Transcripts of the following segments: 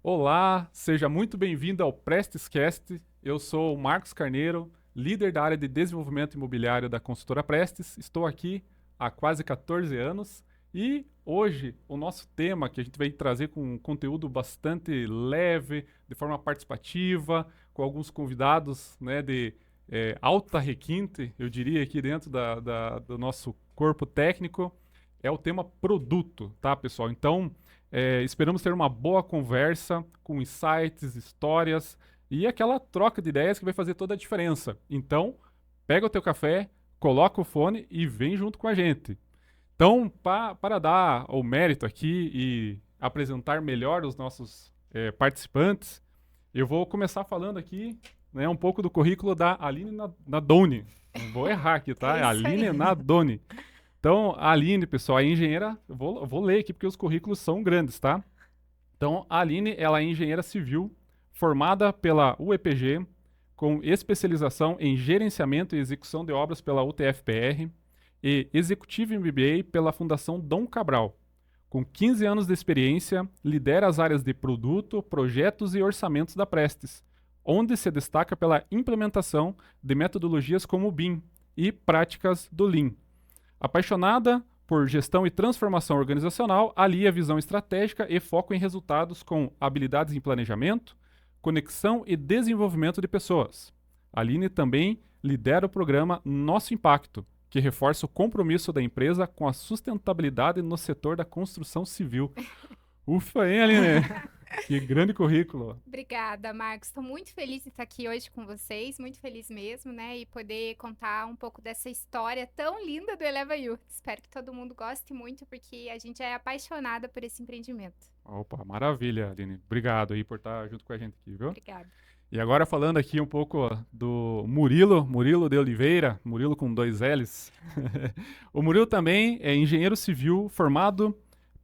Olá, seja muito bem-vindo ao PrestesCast. Eu sou o Marcos Carneiro, líder da área de desenvolvimento imobiliário da consultora Prestes. Estou aqui há quase 14 anos e hoje o nosso tema que a gente vai trazer com um conteúdo bastante leve, de forma participativa, com alguns convidados, né, de alta requinte, eu diria, aqui dentro do nosso corpo técnico, é o tema produto, tá, pessoal? Então, esperamos ter uma boa conversa com insights, histórias e aquela troca de ideias que vai fazer toda a diferença. Então, pega o teu café, coloca o fone e vem junto com a gente. Então, para dar o mérito aqui e apresentar melhor os nossos participantes, eu vou começar falando aqui, né, um pouco do currículo da Aline Nadoni. Não vou errar aqui, tá? É É isso aí. Aline Nadoni. Então, a Aline, pessoal, é engenheira. Eu vou ler aqui porque os currículos são grandes, tá? Então, a Aline, ela é engenheira civil, formada pela UEPG, com especialização em gerenciamento e execução de obras pela UTFPR e executivo MBA pela Fundação Dom Cabral. Com 15 anos de experiência, lidera as áreas de produto, projetos e orçamentos da Prestes, onde se destaca pela implementação de metodologias como o BIM e práticas do Lean. Apaixonada por gestão e transformação organizacional, alia visão estratégica e foco em resultados com habilidades em planejamento, conexão e desenvolvimento de pessoas. A Aline também lidera o programa Nosso Impacto, que reforça o compromisso da empresa com a sustentabilidade no setor da construção civil. Ufa, hein, Aline? Que grande currículo. Obrigada, Marcos. Estou muito feliz de estar aqui hoje com vocês, muito feliz mesmo, né? E poder contar um pouco dessa história tão linda do Eleva You. Espero que todo mundo goste muito, porque a gente é apaixonada por esse empreendimento. Opa, maravilha, Aline. Obrigado aí por estar junto com a gente aqui, viu? Obrigada. E agora falando aqui um pouco do Murilo de Oliveira, Murilo com dois L's. O Murilo também é engenheiro civil formado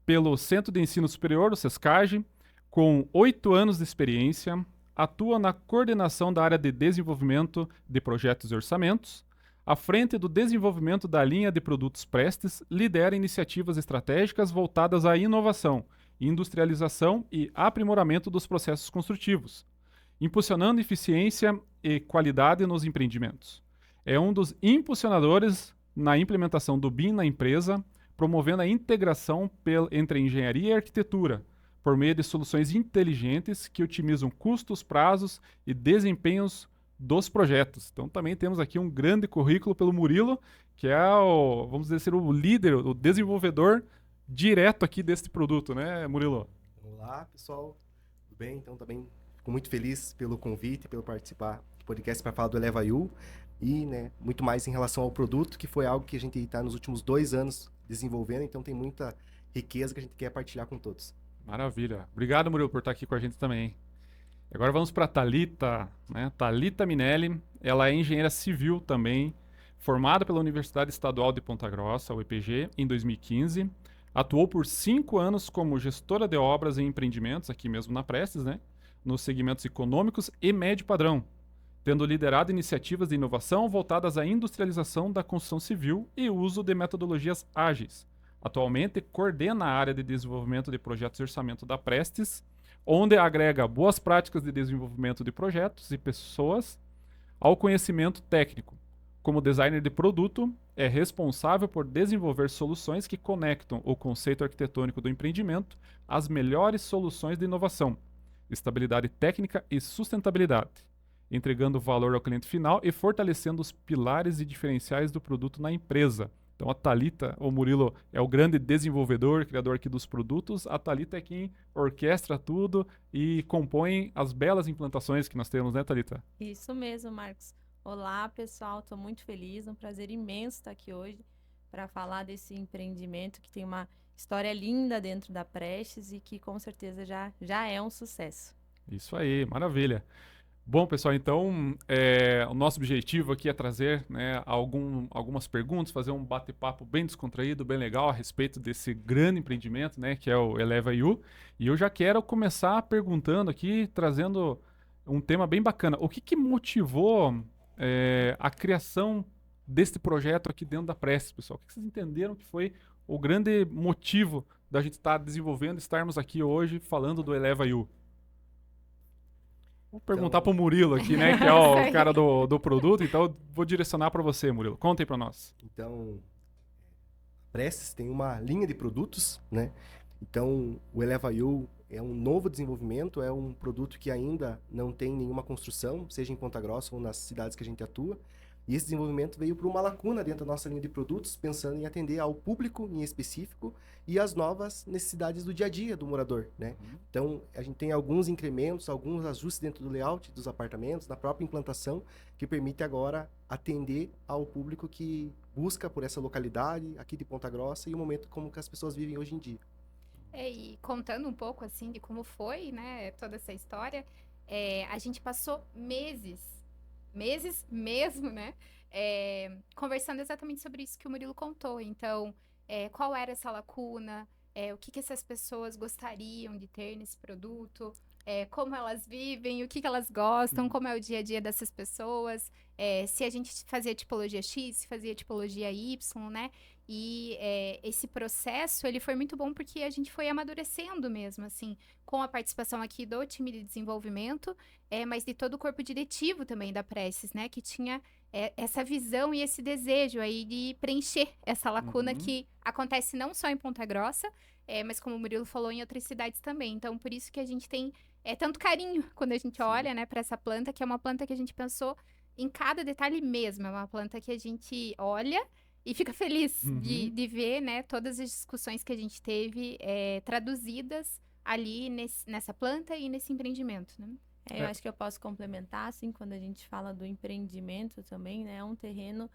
pelo Centro de Ensino Superior, o SESCAGE, com 8 anos de experiência, atua na coordenação da área de desenvolvimento de projetos e orçamentos, à frente do desenvolvimento da linha de produtos Prestes, lidera iniciativas estratégicas voltadas à inovação, industrialização e aprimoramento dos processos construtivos, impulsionando eficiência e qualidade nos empreendimentos. É um dos impulsionadores na implementação do BIM na empresa, promovendo a integração entre engenharia e arquitetura, por meio de soluções inteligentes que otimizam custos, prazos e desempenhos dos projetos. Então também temos aqui um grande currículo pelo Murilo, que é o, vamos dizer, ser o líder, o desenvolvedor direto aqui deste produto, né, Murilo? Olá, pessoal. Tudo bem? Então, também fico muito feliz pelo convite, pelo participar do podcast para falar do Eleva You e, né, muito mais em relação ao produto, que foi algo que a gente está nos últimos 2 anos desenvolvendo, então tem muita riqueza que a gente quer partilhar com todos. Maravilha. Obrigado, Murilo, por estar aqui com a gente também. Agora vamos para a Thalita, né? Thalita Minelli, ela é engenheira civil também, formada pela Universidade Estadual de Ponta Grossa, UEPG, em 2015. Atuou por 5 anos como gestora de obras e empreendimentos, aqui mesmo na Prestes, né? Nos segmentos econômicos e médio padrão, tendo liderado iniciativas de inovação voltadas à industrialização da construção civil e uso de metodologias ágeis. Atualmente, coordena a área de desenvolvimento de projetos e orçamento da Prestes, onde agrega boas práticas de desenvolvimento de projetos e pessoas ao conhecimento técnico. Como designer de produto, é responsável por desenvolver soluções que conectam o conceito arquitetônico do empreendimento às melhores soluções de inovação, estabilidade técnica e sustentabilidade, entregando valor ao cliente final e fortalecendo os pilares e diferenciais do produto na empresa. Então a Thalita, o Murilo é o grande desenvolvedor, criador aqui dos produtos. A Thalita é quem orquestra tudo e compõe as belas implantações que nós temos, né, Thalita? Isso mesmo, Marcos. Olá, pessoal. Estou muito feliz, um prazer imenso estar aqui hoje para falar desse empreendimento que tem uma história linda dentro da Prestes e que com certeza já é um sucesso. Isso aí, maravilha. Bom, pessoal, então o nosso objetivo aqui é trazer, né, algumas perguntas, fazer um bate-papo bem descontraído, bem legal a respeito desse grande empreendimento, né, que é o Eleva You. E eu já quero começar perguntando aqui, trazendo um tema bem bacana. O que que motivou a criação deste projeto aqui dentro da Prestes, pessoal? O que vocês entenderam que foi o grande motivo da gente estar desenvolvendo, estarmos aqui hoje falando do Eleva You? Vou perguntar pro Murilo aqui, né, que é o cara do produto, então eu vou direcionar para você, Murilo. Conta aí para nós. Então, a Prestes tem uma linha de produtos, né? Então, o Eleva.io é um novo desenvolvimento, é um produto que ainda não tem nenhuma construção, seja em Ponta Grossa ou nas cidades que a gente atua. E esse desenvolvimento veio por uma lacuna dentro da nossa linha de produtos, pensando em atender ao público em específico e às novas necessidades do dia a dia do morador, né? Então, a gente tem alguns incrementos, alguns ajustes dentro do layout dos apartamentos, da própria implantação, que permite agora atender ao público que busca por essa localidade aqui de Ponta Grossa e o momento como que as pessoas vivem hoje em dia. E contando um pouco, assim, de como foi, né, toda essa história, a gente passou meses mesmo, né, conversando exatamente sobre isso que o Murilo contou. Então, qual era essa lacuna, o que essas pessoas gostariam de ter nesse produto, como elas vivem, o que elas gostam, como é o dia a dia dessas pessoas, se a gente fazia tipologia X, se fazia tipologia Y, né? E esse processo, ele foi muito bom porque a gente foi amadurecendo mesmo, assim, com a participação aqui do time de desenvolvimento, mas de todo o corpo diretivo também da Prestes, né? Que tinha essa visão e esse desejo aí de preencher essa lacuna que acontece não só em Ponta Grossa, mas como o Murilo falou, em outras cidades também. Então, por isso que a gente tem tanto carinho quando a gente olha, né, para essa planta, que é uma planta que a gente pensou em cada detalhe mesmo. É uma planta que a gente olha e fica feliz de ver, né, todas as discussões que a gente teve traduzidas ali nessa planta e nesse empreendimento, né? Eu acho que eu posso complementar, assim, quando a gente fala do empreendimento também, né? É um terreno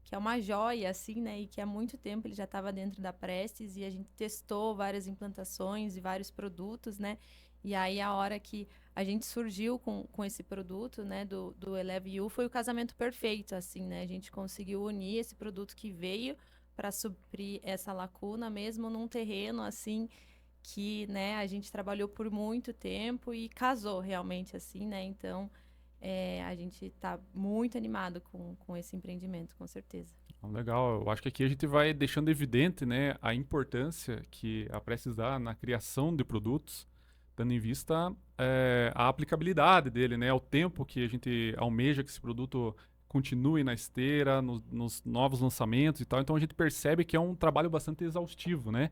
que é uma joia, assim, né? E que há muito tempo ele já estava dentro da Prestes e a gente testou várias implantações e vários produtos, né? E aí, a hora que a gente surgiu com esse produto, né, do Eleva.io, foi o casamento perfeito, assim, né? A gente conseguiu unir esse produto que veio para suprir essa lacuna, mesmo num terreno, assim, que, né, a gente trabalhou por muito tempo e casou realmente, assim, né? Então, a gente está muito animado com esse empreendimento, com certeza. Legal, eu acho que aqui a gente vai deixando evidente, né, a importância que a Prestes dá na criação de produtos, tendo em vista a aplicabilidade dele, né, o tempo que a gente almeja que esse produto continue na esteira, nos novos lançamentos e tal. Então a gente percebe que é um trabalho bastante exaustivo, né?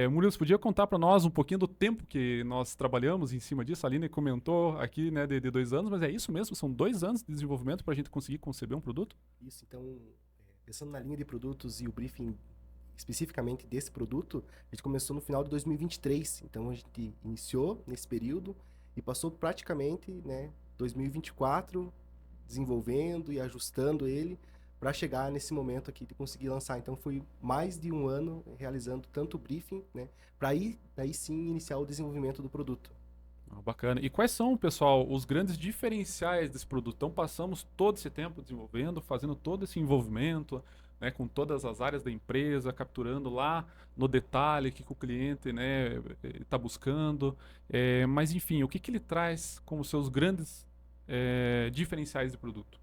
Murilo, você podia contar para nós um pouquinho do tempo que nós trabalhamos em cima disso? A Aline comentou aqui, né, de 2 anos, mas é isso mesmo? São 2 anos de desenvolvimento para a gente conseguir conceber um produto? Isso, então, pensando na linha de produtos e o briefing especificamente desse produto, a gente começou no final de 2023. Então, a gente iniciou nesse período e passou praticamente, né, 2024 desenvolvendo e ajustando ele para chegar nesse momento aqui de conseguir lançar. Então, foi mais de 1 ano realizando tanto o briefing, né, para aí sim iniciar o desenvolvimento do produto. Bacana. E quais são, pessoal, os grandes diferenciais desse produto? Então, passamos todo esse tempo desenvolvendo, fazendo todo esse envolvimento, né, com todas as áreas da empresa, capturando lá no detalhe o que o cliente, né, está buscando. Mas, enfim, o que ele traz como seus grandes diferenciais de produto?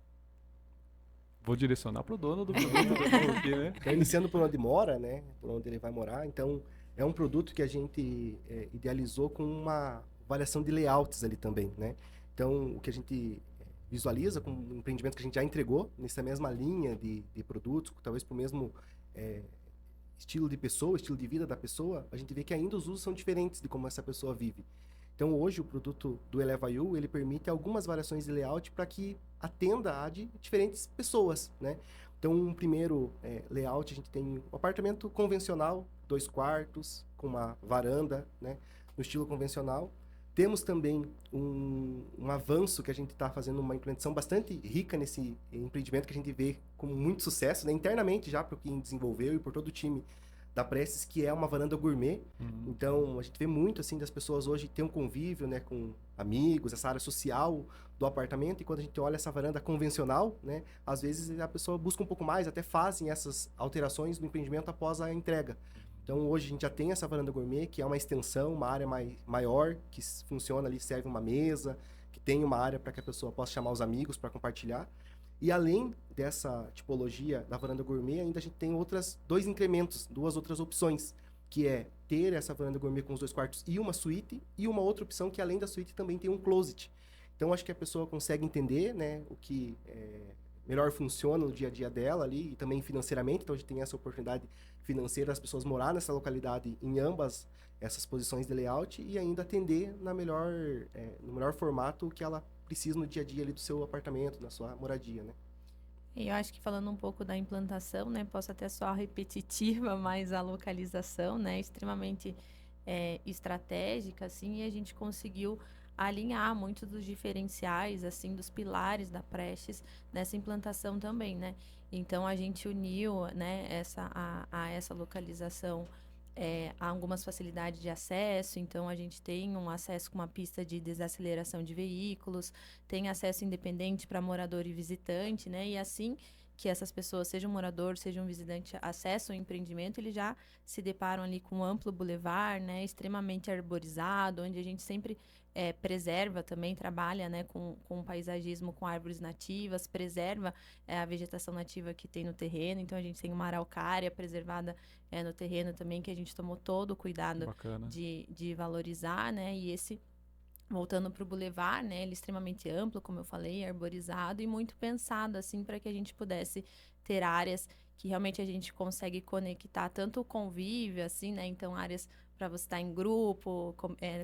Vou direcionar para o dono do produto aqui, né? Então, iniciando por onde mora, né, por onde ele vai morar. Então, é um produto que a gente idealizou com uma variação de layouts ali também, né? Então, o que a gente visualiza com um empreendimento que a gente já entregou nessa mesma linha de produtos, talvez para o mesmo estilo de pessoa, estilo de vida da pessoa, a gente vê que ainda os usos são diferentes de como essa pessoa vive. Então, hoje, o produto do Eleva.io, ele permite algumas variações de layout para que atenda a de diferentes pessoas, né? Então, um primeiro layout, a gente tem um apartamento convencional, 2 quartos, com uma varanda, né, no estilo convencional. Temos também um avanço que a gente está fazendo, uma implementação bastante rica nesse empreendimento que a gente vê com muito sucesso, né, internamente já para quem desenvolveu e por todo o time da Prestes, que é uma varanda gourmet. Então, a gente vê muito, assim, das pessoas hoje ter um convívio, né, com amigos, essa área social do apartamento, e quando a gente olha essa varanda convencional, né, às vezes a pessoa busca um pouco mais, até fazem essas alterações no empreendimento após a entrega. Então, hoje a gente já tem essa varanda gourmet, que é uma extensão, uma área maior, que funciona ali, serve uma mesa, que tem uma área para que a pessoa possa chamar os amigos para compartilhar. E além dessa tipologia da varanda gourmet, ainda a gente tem 2 incrementos, 2 outras opções, que é ter essa varanda gourmet com os 2 quartos e uma suíte, e uma outra opção que além da suíte também tem um closet. Então, acho que a pessoa consegue entender, né, o que melhor funciona no dia a dia dela ali, e também financeiramente. Então, a gente tem essa oportunidade financeira das pessoas morar nessa localidade em ambas essas posições de layout e ainda atender no melhor formato que ela precisa no dia a dia ali do seu apartamento, da sua moradia, né? E eu acho que falando um pouco da implantação, né, posso até soar repetitiva, mas a localização, né, é extremamente estratégica, assim, e a gente conseguiu alinhar muitos dos diferenciais, assim, dos pilares da Prestes nessa implantação também, né? Então, a gente uniu, né, a essa localização há algumas facilidades de acesso, então a gente tem um acesso com uma pista de desaceleração de veículos, tem acesso independente para morador e visitante, né? E assim que essas pessoas, seja um morador, seja um visitante, acessam o empreendimento, eles já se deparam ali com um amplo bulevar, né? Extremamente arborizado, onde a gente sempre preserva também, trabalha, né, com paisagismo, com árvores nativas, preserva a vegetação nativa que tem no terreno. Então, a gente tem uma araucária preservada no terreno também, que a gente tomou todo o cuidado Bacana. de valorizar, né? E esse, voltando para o Boulevard, né? Ele é extremamente amplo, como eu falei, arborizado e muito pensado, assim, para que a gente pudesse ter áreas que realmente a gente consegue conectar tanto o convívio, assim, né? Então, áreas para você estar em grupo,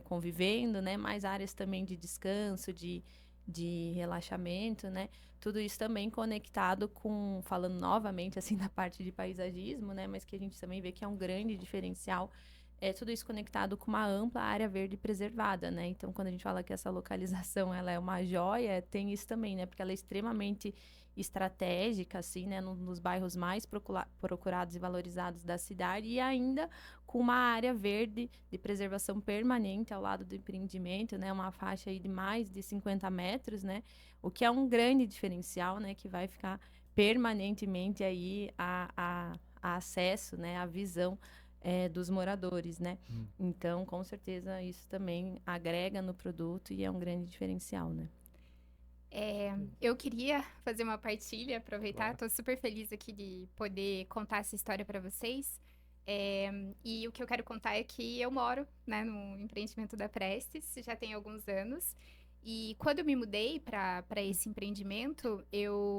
convivendo, né? Mas áreas também de descanso, de relaxamento, né? Tudo isso também conectado com, falando novamente, assim, da parte de paisagismo, né? Mas que a gente também vê que é um grande diferencial. Tudo isso conectado com uma ampla área verde preservada, né? Então, quando a gente fala que essa localização, ela é uma joia, tem isso também, né? Porque ela é extremamente estratégica, assim, né? Nos bairros mais procurados e valorizados da cidade e ainda com uma área verde de preservação permanente ao lado do empreendimento, né? Uma faixa aí de mais de 50 metros, né? O que é um grande diferencial, né? Que vai ficar permanentemente aí a acesso, né? A visão dos moradores, né? Então, com certeza, isso também agrega no produto e é um grande diferencial, né? Eu queria fazer uma partilha, aproveitar. Claro. Estou super feliz aqui de poder contar essa história para vocês. E o que eu quero contar é que eu moro, né, no empreendimento da Prestes, já tem alguns anos. E quando eu me mudei para esse empreendimento, eu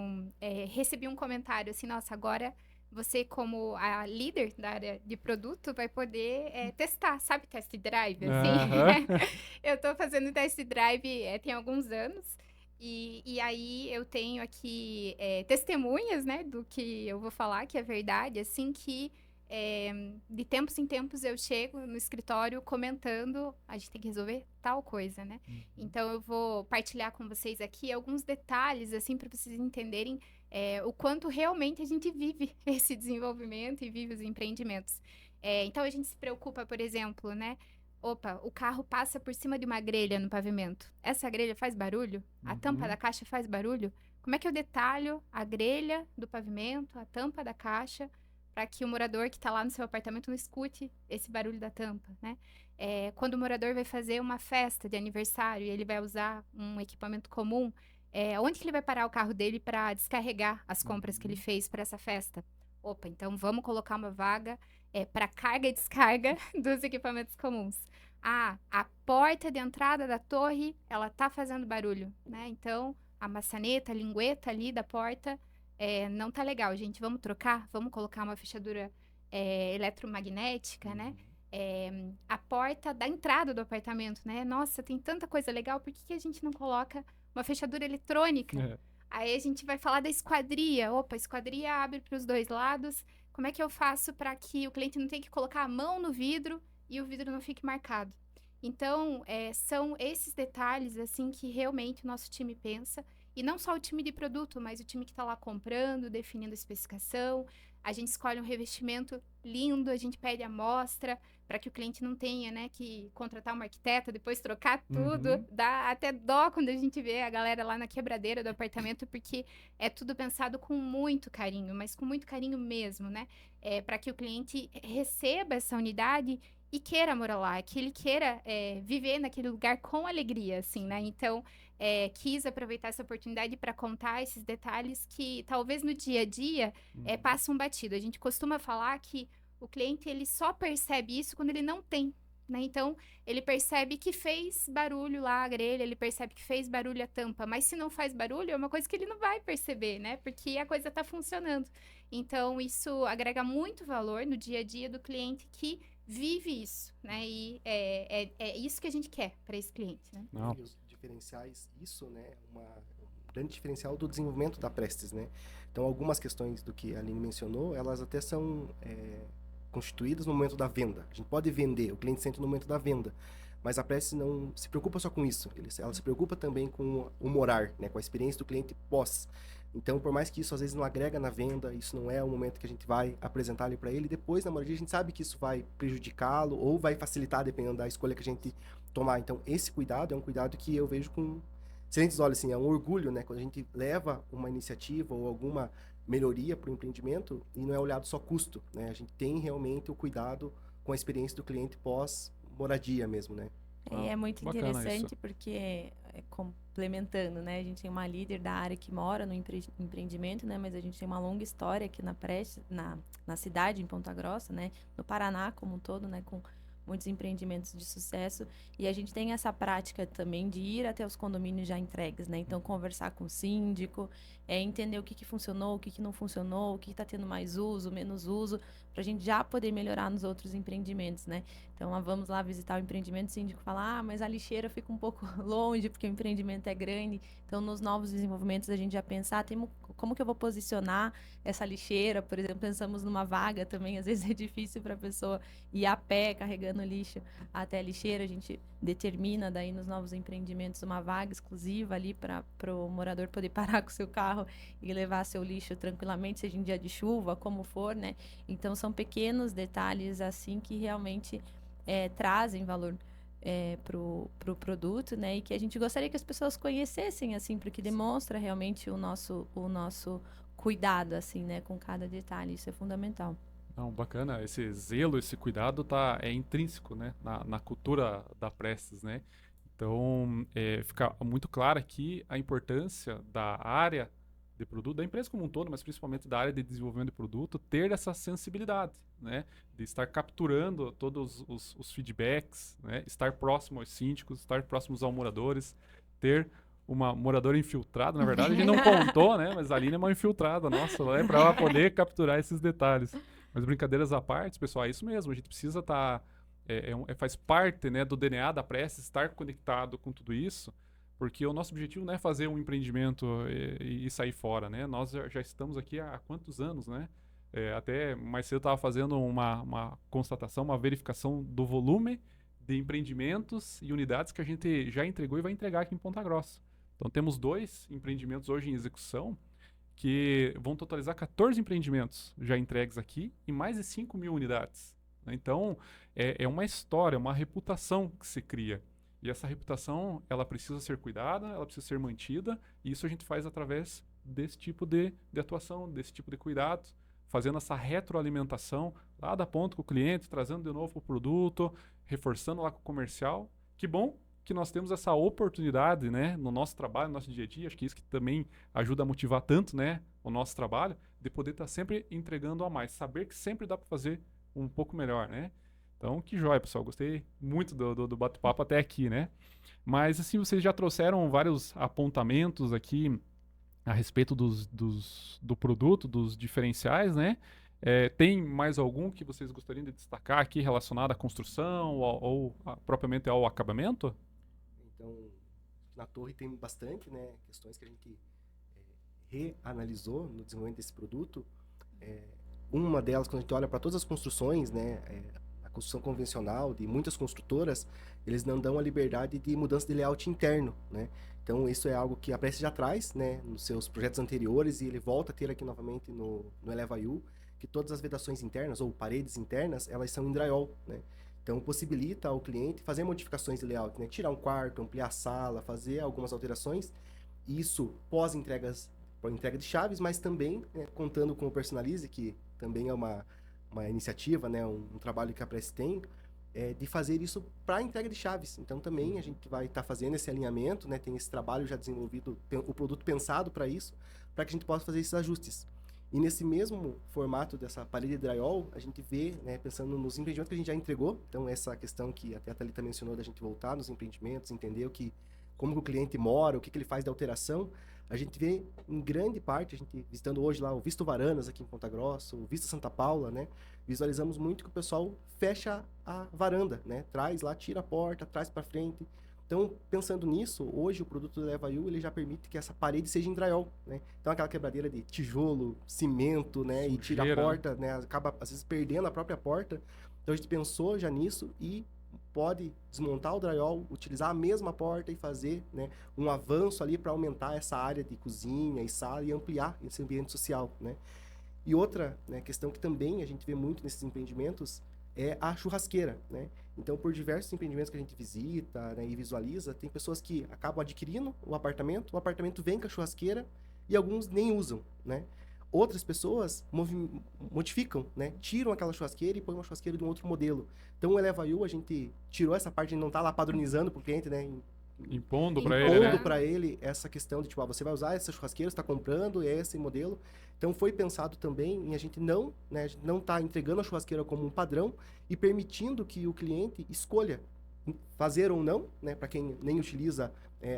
recebi um comentário assim: nossa, agora você, como a líder da área de produto, vai poder testar, sabe, test drive, assim. Aham. Eu tô fazendo test drive tem alguns anos. E aí eu tenho aqui testemunhas, né, do que eu vou falar, que é verdade, assim, que de tempos em tempos eu chego no escritório comentando, a gente tem que resolver tal coisa, né? Então eu vou partilhar com vocês aqui alguns detalhes, assim, para vocês entenderem o quanto realmente a gente vive esse desenvolvimento e vive os empreendimentos. Então a gente se preocupa, por exemplo, né? Opa, o carro passa por cima de uma grelha no pavimento. Essa grelha faz barulho? A tampa da caixa faz barulho? Como é que eu detalho a grelha do pavimento, a tampa da caixa, para que o morador que está lá no seu apartamento não escute esse barulho da tampa, né? Quando o morador vai fazer uma festa de aniversário e ele vai usar um equipamento comum, onde que ele vai parar o carro dele para descarregar as compras que ele fez para essa festa? Opa, então vamos colocar uma vaga para carga e descarga dos equipamentos comuns. Ah, a porta de entrada da torre, ela tá fazendo barulho, né? Então, a maçaneta, a lingueta ali da porta não tá legal, gente. Vamos trocar? Vamos colocar uma fechadura eletromagnética, né? A porta da entrada do apartamento, né? Nossa, tem tanta coisa legal, por que a gente não coloca uma fechadura eletrônica? Aí a gente vai falar da esquadria. Opa, a esquadria abre para os dois lados. Como é que eu faço para que o cliente não tenha que colocar a mão no vidro e o vidro não fique marcado? Então, são esses detalhes, assim, que realmente o nosso time pensa. E não só o time de produto, mas o time que está lá comprando, definindo a especificação. A gente escolhe um revestimento lindo, a gente pede amostra para que o cliente não tenha, né, que contratar uma arquiteta, depois trocar tudo. Dá até dó quando a gente vê a galera lá na quebradeira do apartamento, porque é tudo pensado com muito carinho, mas com muito carinho mesmo, né? Para que o cliente receba essa unidade e queira morar lá, que ele queira viver naquele lugar com alegria, assim, né? Então, quis aproveitar essa oportunidade para contar esses detalhes que talvez no dia a dia passam batido. A gente costuma falar que o cliente ele só percebe isso quando ele não tem né? Então, ele percebe que fez barulho lá a grelha, ele percebe que fez barulho a tampa, mas se não faz barulho, é uma coisa que ele não vai perceber, né? Porque a coisa está funcionando. Então, isso agrega muito valor no dia a dia do cliente que vive isso, né? E é isso que a gente quer para esse cliente, né? Não. E os diferenciais, isso, né, um grande diferencial do desenvolvimento da Prestes, né? Então, algumas questões do que a Aline mencionou, elas até são constituídas no momento da venda. A gente pode vender, o cliente sente no momento da venda, mas a Prestes não se preocupa só com isso. Ela se preocupa também com o morar, né, com a experiência do cliente pós. Então, por mais que isso às vezes não agrega na venda, isso não é o momento que a gente vai apresentar ali para ele, depois na maioria a gente sabe que isso vai prejudicá-lo ou vai facilitar dependendo da escolha que a gente tomar. Então, esse cuidado é um cuidado que eu vejo com excelentes olhos, assim, é um orgulho, né, quando a gente leva uma iniciativa ou alguma melhoria para o empreendimento e não é olhado só custo, né? A gente tem realmente o cuidado com a experiência do cliente pós moradia mesmo, né? E é muito Bacana interessante isso. porque, complementando, né? A gente tem uma líder da área que mora no empreendimento, né? Mas a gente tem uma longa história aqui na cidade, em Ponta Grossa, né? No Paraná como um todo, né? Com muitos empreendimentos de sucesso. E a gente tem essa prática também de ir até os condomínios já entregues, né? Então, conversar com o síndico, entender o que funcionou, o que não funcionou, o que está tendo mais uso, menos uso, para a gente já poder melhorar nos outros empreendimentos, né? Então, vamos lá visitar o empreendimento, o síndico fala, mas a lixeira fica um pouco longe, porque o empreendimento é grande. Então, nos novos desenvolvimentos, a gente já pensar, como que eu vou posicionar essa lixeira, por exemplo, pensamos numa vaga também, às vezes é difícil para a pessoa ir a pé, carregando lixo até a lixeira, a gente determina daí nos novos empreendimentos uma vaga exclusiva ali para o morador poder parar com o seu carro e levar seu lixo tranquilamente, seja em dia de chuva, como for, né? Então, são pequenos detalhes assim que realmente trazem valor pro produto, né? E que a gente gostaria que as pessoas conhecessem, assim, porque demonstra realmente o nosso cuidado, assim, né? Com cada detalhe, isso é fundamental. Não, bacana. Esse zelo, esse cuidado é intrínseco, né, na cultura da Prestes, né? Então, fica muito claro aqui a importância da área de produto, da empresa como um todo, mas principalmente da área de desenvolvimento de produto, ter essa sensibilidade, né? De estar capturando todos os feedbacks, né? Estar próximo aos síndicos, estar próximos aos moradores, ter uma moradora infiltrada, na verdade, a gente não contou, né? Mas a Aline é uma infiltrada, nossa, né? Para ela poder capturar esses detalhes. Mas brincadeiras à parte, pessoal, é isso mesmo. A gente precisa estar. Faz parte, né, do DNA da Prestes estar conectado com tudo isso, porque o nosso objetivo não é fazer um empreendimento e sair fora, né? Nós já estamos aqui há quantos anos, né? Até mais cedo eu estava fazendo uma constatação, uma verificação do volume de empreendimentos e unidades que a gente já entregou e vai entregar aqui em Ponta Grossa. Então temos 2 empreendimentos hoje em execução que vão totalizar 14 empreendimentos já entregues aqui e mais de 5 mil unidades. Né? Então, é uma história, uma reputação que se cria. E essa reputação, ela precisa ser cuidada, ela precisa ser mantida, e isso a gente faz através desse tipo de atuação, desse tipo de cuidado, fazendo essa retroalimentação lá da ponta com o cliente, trazendo de novo o produto, reforçando lá com o comercial. Que bom que nós temos essa oportunidade, né, no nosso trabalho, no nosso dia a dia, acho que isso que também ajuda a motivar tanto, né, o nosso trabalho, de poder estar sempre entregando a mais, saber que sempre dá para fazer um pouco melhor, né? Então, que joia, pessoal, gostei muito do bate-papo até aqui, né? Mas, assim, vocês já trouxeram vários apontamentos aqui a respeito do produto, dos diferenciais, né? Tem mais algum que vocês gostariam de destacar aqui relacionado à construção ou propriamente ao acabamento? Então, na torre tem bastante, né, questões que a gente reanalisou no desenvolvimento desse produto. Uma delas, quando a gente olha para todas as construções, né, a construção convencional de muitas construtoras, eles não dão a liberdade de mudança de layout interno, né? Então, isso é algo que a Prestes já traz, né, nos seus projetos anteriores, e ele volta a ter aqui novamente no Eleva-U, que todas as vedações internas ou paredes internas, elas são em drywall, né? Então, possibilita ao cliente fazer modificações de layout, né? Tirar um quarto, ampliar a sala, fazer algumas alterações. Isso pós-entrega de chaves, mas também, né, contando com o Personalize, que também é uma iniciativa, né, um trabalho que a Prestes tem, de fazer isso para entrega de chaves. Então, também a gente vai estar fazendo esse alinhamento, né? Tem esse trabalho já desenvolvido, o produto pensado para isso, para que a gente possa fazer esses ajustes. E nesse mesmo formato dessa parede de drywall, a gente vê, né, pensando nos empreendimentos que a gente já entregou, então essa questão que até a Thalita mencionou da gente voltar nos empreendimentos, entender como que o cliente mora, o que ele faz de alteração, a gente vê em grande parte, a gente visitando hoje lá o Visto Varanas aqui em Ponta Grossa, o Visto Santa Paula, né, visualizamos muito que o pessoal fecha a varanda, né, traz lá, tira a porta, traz para frente. Então, pensando nisso, hoje o produto do Eleva You, ele já permite que essa parede seja em drywall, né? Então, aquela quebradeira de tijolo, cimento, né? E tira a Sujeira. porta, né? Acaba, às vezes, perdendo a própria porta. Então, a gente pensou já nisso e pode desmontar o drywall, utilizar a mesma porta e fazer, né, um avanço ali para aumentar essa área de cozinha e sala e ampliar esse ambiente social, né? E outra, né, questão que também a gente vê muito nesses empreendimentos é a churrasqueira, né? Então, por diversos empreendimentos que a gente visita, né, e visualiza, tem pessoas que acabam adquirindo o apartamento vem com a churrasqueira e alguns nem usam, né? Outras pessoas modificam, né? Tiram aquela churrasqueira e põem uma churrasqueira de um outro modelo. Então, o Eleva You, a gente tirou essa parte de não estar lá padronizando para o cliente, né? Impondo para ele, né? Impondo para ele essa questão de, tipo, você vai usar essa churrasqueira, você está comprando esse modelo. Então, foi pensado também em a gente não tá entregando a churrasqueira como um padrão e permitindo que o cliente escolha fazer ou não, né, para quem nem utiliza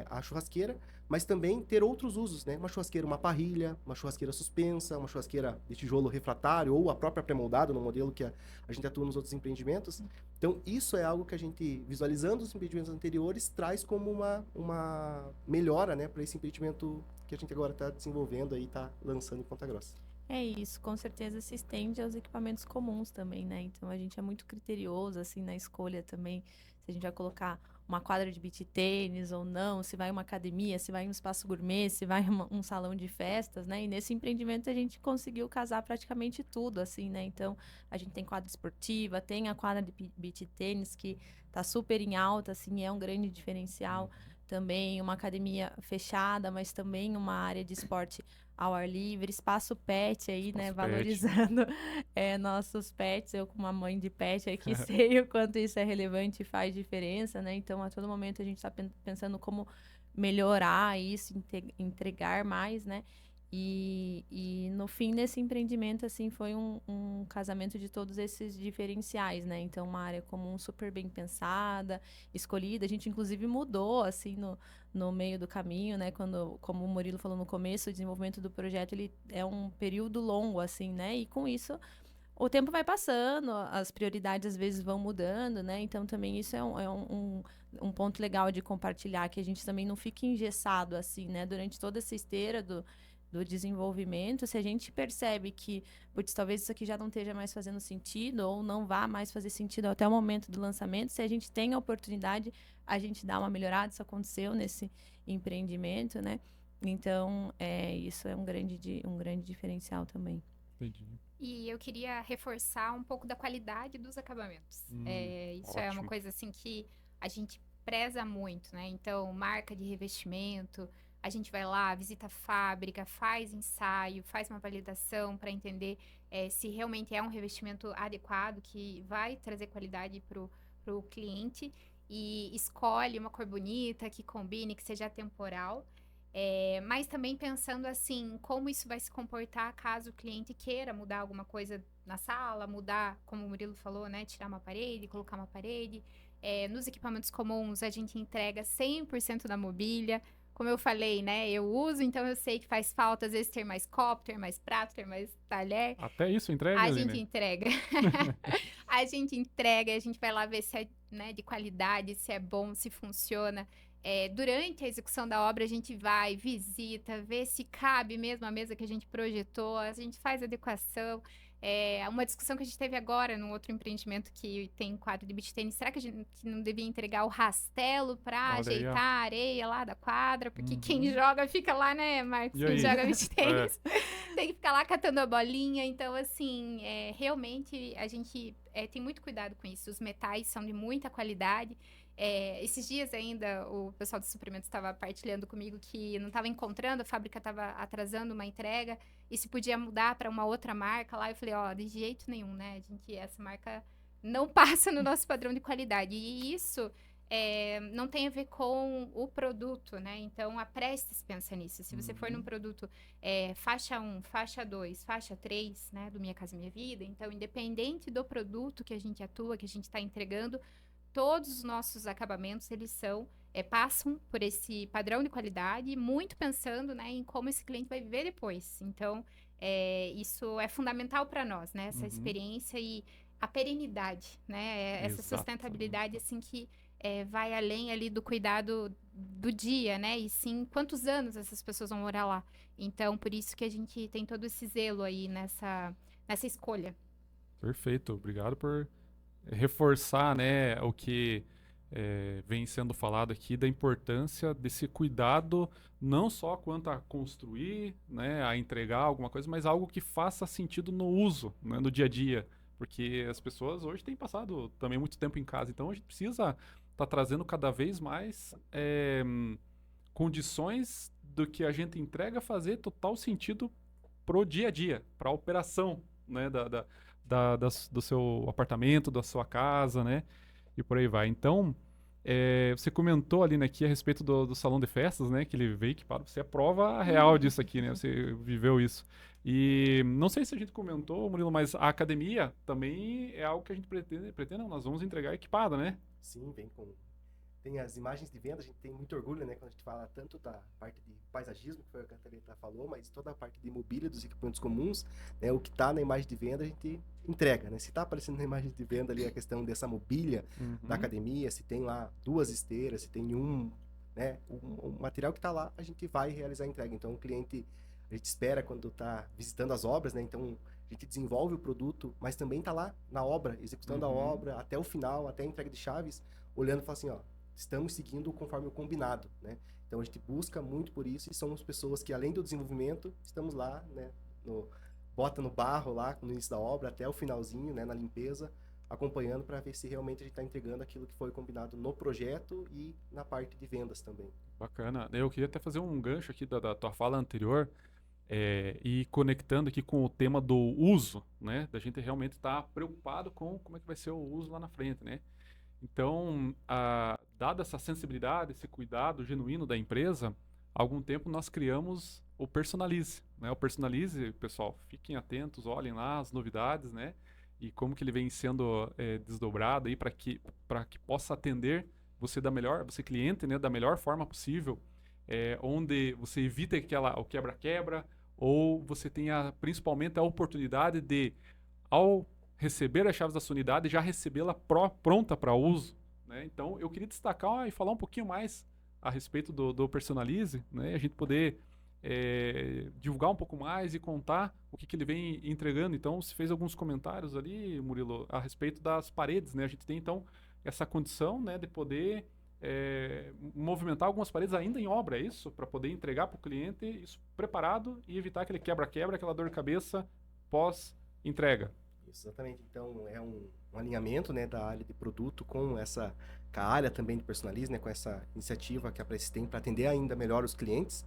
a churrasqueira, mas também ter outros usos, né? Uma churrasqueira, uma parrilha, uma churrasqueira suspensa, uma churrasqueira de tijolo refratário ou a própria pré-moldada, no modelo que a gente atua nos outros empreendimentos. Então, isso é algo que a gente, visualizando os empreendimentos anteriores, traz como uma melhora, né, para esse empreendimento que a gente agora está desenvolvendo e está lançando em Ponta Grossa. É isso, com certeza se estende aos equipamentos comuns também, né? Então a gente é muito criterioso, assim, na escolha também, se a gente vai colocar uma quadra de beach tênis ou não, se vai uma academia, se vai um espaço gourmet, se vai um salão de festas, né? E nesse empreendimento a gente conseguiu casar praticamente tudo, assim, né? Então a gente tem quadra esportiva, tem a quadra de beach tênis que tá super em alta, assim, é um grande diferencial. Também uma academia fechada, mas também uma área de esporte ao ar livre, espaço pet aí, né, Espaço pet. valorizando nossos pets. Eu, como uma mãe de pet aqui, sei o quanto isso é relevante e faz diferença, né? Então, a todo momento a gente está pensando como melhorar isso, entregar mais, né? E no fim desse empreendimento, assim, foi um casamento de todos esses diferenciais, né? Então, uma área comum super bem pensada, escolhida. A gente, inclusive, mudou, assim, no meio do caminho, né? Como o Murilo falou no começo, o desenvolvimento do projeto, ele é um período longo, assim, né? E com isso, o tempo vai passando, as prioridades às vezes vão mudando, né? Então, também isso é um ponto legal de compartilhar, que a gente também não fique engessado, assim, né? Durante toda essa esteira do desenvolvimento, se a gente percebe que, putz, talvez isso aqui já não esteja mais fazendo sentido ou não vá mais fazer sentido até o momento do lançamento, se a gente tem a oportunidade, a gente dá uma melhorada. Isso aconteceu nesse empreendimento, né? Então, isso é um grande diferencial também. Entendi. E eu queria reforçar um pouco da qualidade dos acabamentos. Isso é uma ótimo. coisa assim que a gente preza muito, né? Então, marca de revestimento, a gente vai lá, visita a fábrica, faz ensaio, faz uma validação para entender se realmente é um revestimento adequado, que vai trazer qualidade para o cliente, e escolhe uma cor bonita, que combine, que seja atemporal. Mas também pensando assim, como isso vai se comportar caso o cliente queira mudar alguma coisa na sala, mudar, como o Murilo falou, né? Tirar uma parede, colocar uma parede. Nos equipamentos comuns, a gente entrega 100% da mobília. Como eu falei, né? Eu uso, então eu sei que faz falta, às vezes, ter mais copo, ter mais prato, ter mais talher. Até isso entrega, A Aline? gente entrega. A gente entrega, a gente vai lá ver se é, né, de qualidade, se é bom, se funciona. Durante a execução da obra, a gente vai, visita, vê se cabe mesmo a mesa que a gente projetou, a gente faz adequação. Uma discussão que a gente teve agora num outro empreendimento que tem quadro de beach tennis, será que a gente não devia entregar o rastelo para Olha aí, ó. ajeitar a areia lá da quadra? Porque quem joga fica lá, né, Marcos? E Quem aí? joga beach tennis tem que ficar lá catando a bolinha. Então, assim, realmente a gente tem muito cuidado com isso. Os metais são de muita qualidade. Esses dias ainda o pessoal do suprimentos estava partilhando comigo que não estava encontrando, a fábrica estava atrasando uma entrega e se podia mudar para uma outra marca lá. Eu falei, de jeito nenhum, né? Essa marca não passa no nosso padrão de qualidade. E isso não tem a ver com o produto, né? Então, a Prestes pensa nisso. Se você for num produto faixa 1, faixa 2, faixa 3, né? Do Minha Casa Minha Vida, então, independente do produto que a gente atua, que a gente está entregando, todos os nossos acabamentos, eles passam por esse padrão de qualidade, muito pensando, né, em como esse cliente vai viver depois. Então, isso é fundamental para nós, né? Essa experiência e a perenidade, né? Essa sustentabilidade, assim, que vai além ali do cuidado do dia, né? E sim, quantos anos essas pessoas vão morar lá. Então, por isso que a gente tem todo esse zelo aí nessa escolha. Perfeito, obrigado por reforçar, né, o que vem sendo falado aqui da importância desse cuidado, não só quanto a construir, né, a entregar alguma coisa, mas algo que faça sentido no uso, né, no dia a dia. Porque as pessoas hoje têm passado também muito tempo em casa, então a gente precisa estar trazendo cada vez mais condições do que a gente entrega fazer total sentido pro dia a dia, para a operação, né, do seu apartamento, da sua casa, né, e por aí vai. Então, você comentou ali, né, aqui a respeito do salão de festas, né, que ele veio equipado. Você é prova real disso aqui, né, você viveu isso. E não sei se a gente comentou, Murilo, mas a academia também é algo que a gente pretende não, nós vamos entregar equipada, né? Sim, tem as imagens de venda, a gente tem muito orgulho, né, quando a gente fala tanto da parte de paisagismo, que foi o que a Thalita falou, mas toda a parte de mobília dos equipamentos comuns, né, o que está na imagem de venda a gente entrega, né? Se está aparecendo na imagem de venda ali a questão dessa mobília da academia, se tem lá 2 esteiras, se tem né, um material que está lá, a gente vai realizar a entrega. Então o cliente, a gente espera quando está visitando as obras, né, então a gente desenvolve o produto, mas também está lá na obra, executando a obra até o final, até a entrega de chaves, olhando e fala assim, ó, estamos seguindo conforme o combinado, né? Então a gente busca muito por isso e somos pessoas que, além do desenvolvimento, estamos lá, né, bota no barro lá no início da obra até o finalzinho, né, na limpeza, acompanhando para ver se realmente a gente está entregando aquilo que foi combinado no projeto e na parte de vendas também. Bacana. Eu queria até fazer um gancho aqui da tua fala anterior, e conectando aqui com o tema do uso, né? Da gente realmente estar preocupado com como é que vai ser o uso lá na frente, né? Então, dada essa sensibilidade, esse cuidado genuíno da empresa, há algum tempo nós criamos o Personalize, né? O Personalize, pessoal, fiquem atentos, olhem lá as novidades, né? E como que ele vem sendo desdobrado aí para que possa atender você cliente, né? Da melhor forma possível, onde você evita o quebra-quebra, ou você tenha principalmente a oportunidade de, ao receber as chaves da sua unidade, já recebê-la pronta para uso, né? Então, eu queria destacar e falar um pouquinho mais a respeito do Personalize, né? A gente poder divulgar um pouco mais e contar o que ele vem entregando. Então, você fez alguns comentários ali, Murilo, a respeito das paredes, né? A gente tem, então, essa condição, né, de poder movimentar algumas paredes ainda em obra, é isso? Para poder entregar para o cliente isso preparado e evitar aquele quebra-quebra, aquela dor de cabeça pós-entrega. Exatamente. Então, é um alinhamento, né, da área de produto com a área também de Personalize, né, com essa iniciativa que a Prestes tem para atender ainda melhor os clientes.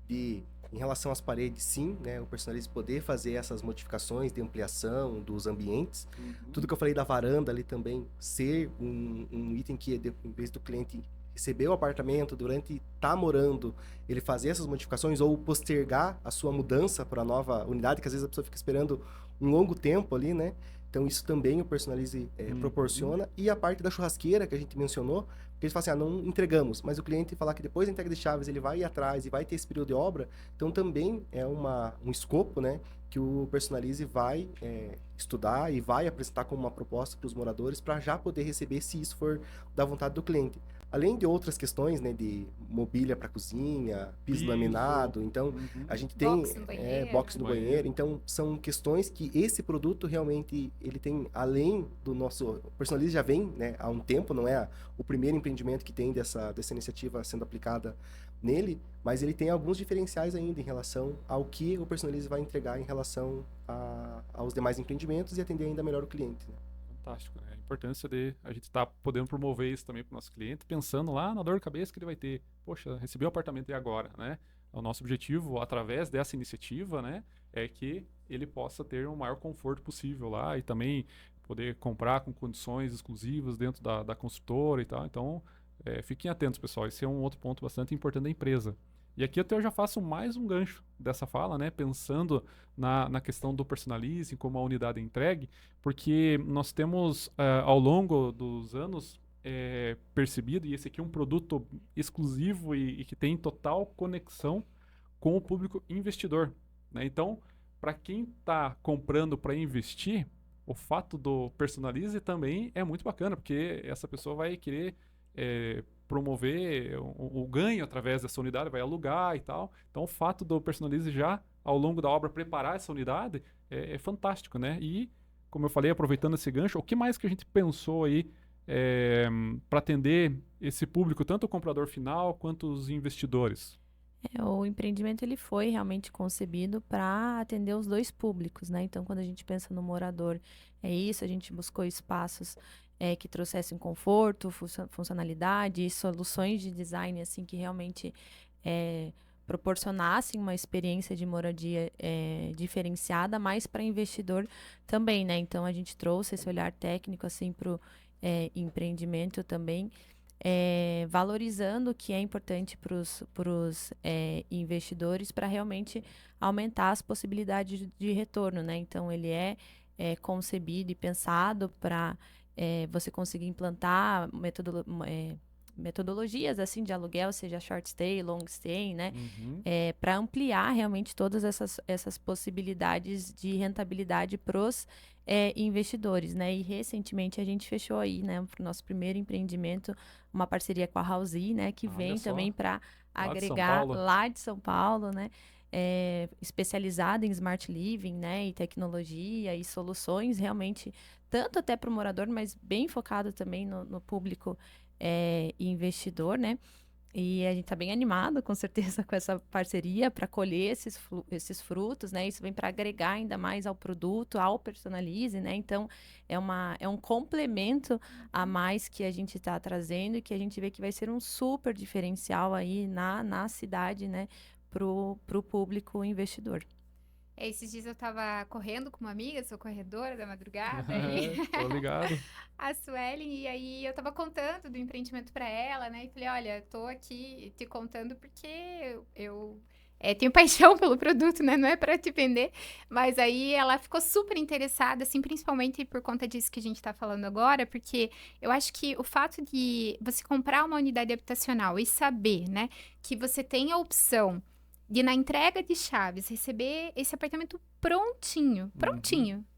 Em relação às paredes, sim, né, o Personalize poder fazer essas modificações de ampliação dos ambientes. Tudo que eu falei da varanda ali também ser um item que, em vez do cliente receber o apartamento, durante estar morando, ele fazer essas modificações ou postergar a sua mudança para a nova unidade, que às vezes a pessoa fica esperando um longo tempo ali, né? Então isso também o Personalize proporciona. E a parte da churrasqueira que a gente mencionou, porque eles falam assim, não entregamos, mas o cliente falar que depois da entrega de chaves ele vai ir atrás e vai ter esse período de obra, então também é um escopo, né, que o Personalize vai estudar e vai apresentar como uma proposta para os moradores para já poder receber se isso for da vontade do cliente. Além de outras questões, né, de mobília para cozinha, piso laminado, então a gente tem box no banheiro, então são questões que esse produto realmente ele tem, além do nosso Personalize já vem, né, há um tempo, não é o primeiro empreendimento que tem dessa iniciativa sendo aplicada nele, mas ele tem alguns diferenciais ainda em relação ao que o Personalize vai entregar em relação aos demais empreendimentos e atender ainda melhor o cliente, né? Fantástico, né? A importância de a gente estar podendo promover isso também para o nosso cliente, pensando lá na dor de cabeça que ele vai ter. Poxa, recebi o apartamento e agora, né? O nosso objetivo, através dessa iniciativa, né, é que ele possa ter o maior conforto possível lá e também poder comprar com condições exclusivas dentro da construtora e tal. Então, Fiquem atentos, pessoal. Esse é um outro ponto bastante importante da empresa. E aqui até eu já faço mais um gancho dessa fala, né? Pensando na questão do personalizing, como a unidade é entregue, porque nós temos, ao longo dos anos, percebido, e esse aqui é um produto exclusivo e que tem total conexão com o público investidor, né? Então, para quem está comprando para investir, o fato do personalize também é muito bacana, porque essa pessoa vai querer promover o ganho através dessa unidade, vai alugar e tal. Então, o fato do personalize já, ao longo da obra, preparar essa unidade é fantástico, né? E, como eu falei, aproveitando esse gancho, o que mais que a gente pensou aí para atender esse público, tanto o comprador final quanto os investidores? O empreendimento ele foi realmente concebido para atender os dois públicos, né? Então, quando a gente pensa no morador, é isso, a gente buscou espaços que trouxessem conforto, funcionalidade e soluções de design assim que realmente proporcionassem uma experiência de moradia diferenciada, mas para investidor também, né? Então, a gente trouxe esse olhar técnico assim para o empreendimento também. Valorizando o que é importante para os investidores para realmente aumentar as possibilidades de retorno, né? Então, ele é concebido e pensado para você conseguir implantar metodologias assim de aluguel, seja short stay, long stay, né? Para ampliar realmente todas essas possibilidades de rentabilidade para os investidores, né? E recentemente a gente fechou aí, né, para o nosso primeiro empreendimento, uma parceria com a Housee, né? Que vem também para agregar lá de São Paulo, né? Especializada em smart living, né? E tecnologia e soluções realmente, tanto até para o morador, mas bem focado também no público investidor, né? E a gente está bem animado, com certeza, com essa parceria para colher esses frutos, né? Isso vem para agregar ainda mais ao produto, ao personalize, né? Então, é um complemento a mais que a gente está trazendo e que a gente vê que vai ser um super diferencial aí na cidade, né? Pro público investidor. Esses dias eu tava correndo com uma amiga, sou corredora da madrugada, Tô ligado. a Suelen, e aí eu tava contando do empreendimento pra ela, né? E falei, olha, tô aqui te contando porque eu tenho paixão pelo produto, né? Não é pra te vender. Mas aí ela ficou super interessada, assim, principalmente por conta disso que a gente tá falando agora, porque eu acho que o fato de você comprar uma unidade habitacional e saber, né, que você tem a opção de, na entrega de chaves, receber esse apartamento prontinho,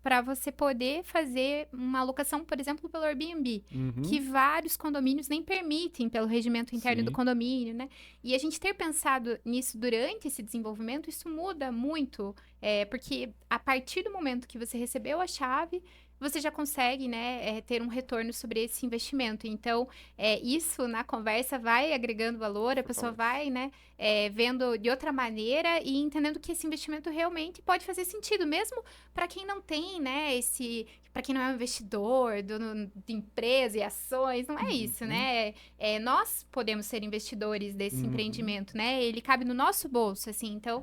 para você poder fazer uma alocação, por exemplo, pelo Airbnb, que vários condomínios nem permitem pelo regimento interno do condomínio, né? E a gente ter pensado nisso durante esse desenvolvimento, isso muda muito, porque a partir do momento que você recebeu a chave, você já consegue, né, ter um retorno sobre esse investimento. Então, isso na conversa vai agregando valor, a pessoa vai, né, vendo de outra maneira e entendendo que esse investimento realmente pode fazer sentido, mesmo para quem não tem, né, para quem não é um investidor de empresa e ações, não é isso, né? Nós podemos ser investidores desse empreendimento, né? Ele cabe no nosso bolso, assim. Então,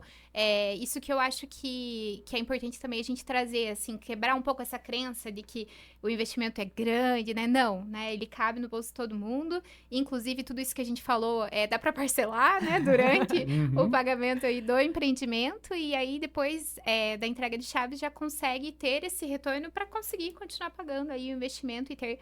isso que eu acho que é importante também a gente trazer, assim, quebrar um pouco essa crença de que o investimento é grande, né? Não, né? Ele cabe no bolso de todo mundo. Inclusive, tudo isso que a gente falou, dá para parcelar, né? Durante o pagamento aí do empreendimento. E aí, depois da entrega de chaves, já consegue ter esse retorno para conseguir continuar pagando aí o investimento e ter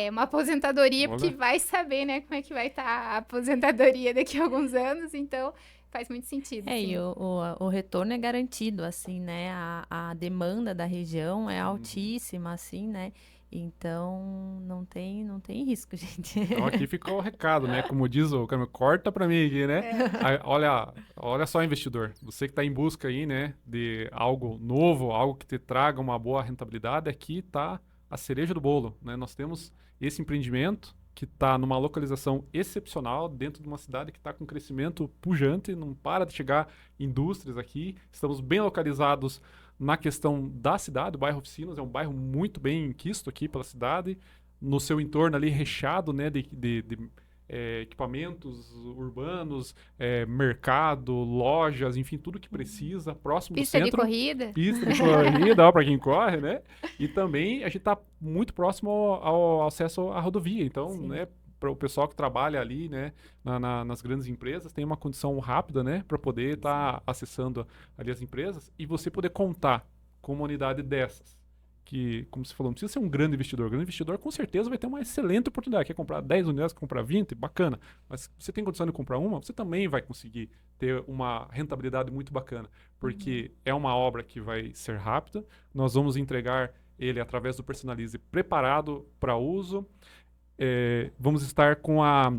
uma aposentadoria, porque vai saber, né? Como é que vai estar a aposentadoria daqui a alguns anos. Então, faz muito sentido. E o retorno é garantido, assim, né? A demanda da região é altíssima, assim, né? Então, não tem risco, gente. Então, aqui ficou o recado, né? Como diz o Camilo, corta pra mim aqui, né? Aí, olha só, investidor. Você que tá em busca aí, né? De algo novo, algo que te traga uma boa rentabilidade, aqui tá a cereja do bolo, né? Nós temos esse empreendimento que está numa localização excepcional, dentro de uma cidade que está com crescimento pujante, não para de chegar indústrias aqui. Estamos bem localizados na questão da cidade. O bairro Oficinas é um bairro muito bem quisto aqui pela cidade, no seu entorno ali recheado, né, de equipamentos urbanos, mercado, lojas, enfim, tudo que precisa, próximo do centro. Pista de corrida, para quem corre, né? E também a gente está muito próximo ao acesso à rodovia, então, né, o pessoal que trabalha ali, né, nas grandes empresas, tem uma condição rápida, né, para poder estar acessando ali as empresas e você poder contar com uma unidade dessas. Que, como você falou, não precisa ser um grande investidor. O grande investidor com certeza vai ter uma excelente oportunidade. Quer comprar 10 unidades, quer comprar 20, bacana. Mas se você tem condição de comprar uma, você também vai conseguir ter uma rentabilidade muito bacana. Porque é uma obra que vai ser rápida. Nós vamos entregar ele através do Personalize preparado para uso. Vamos estar com a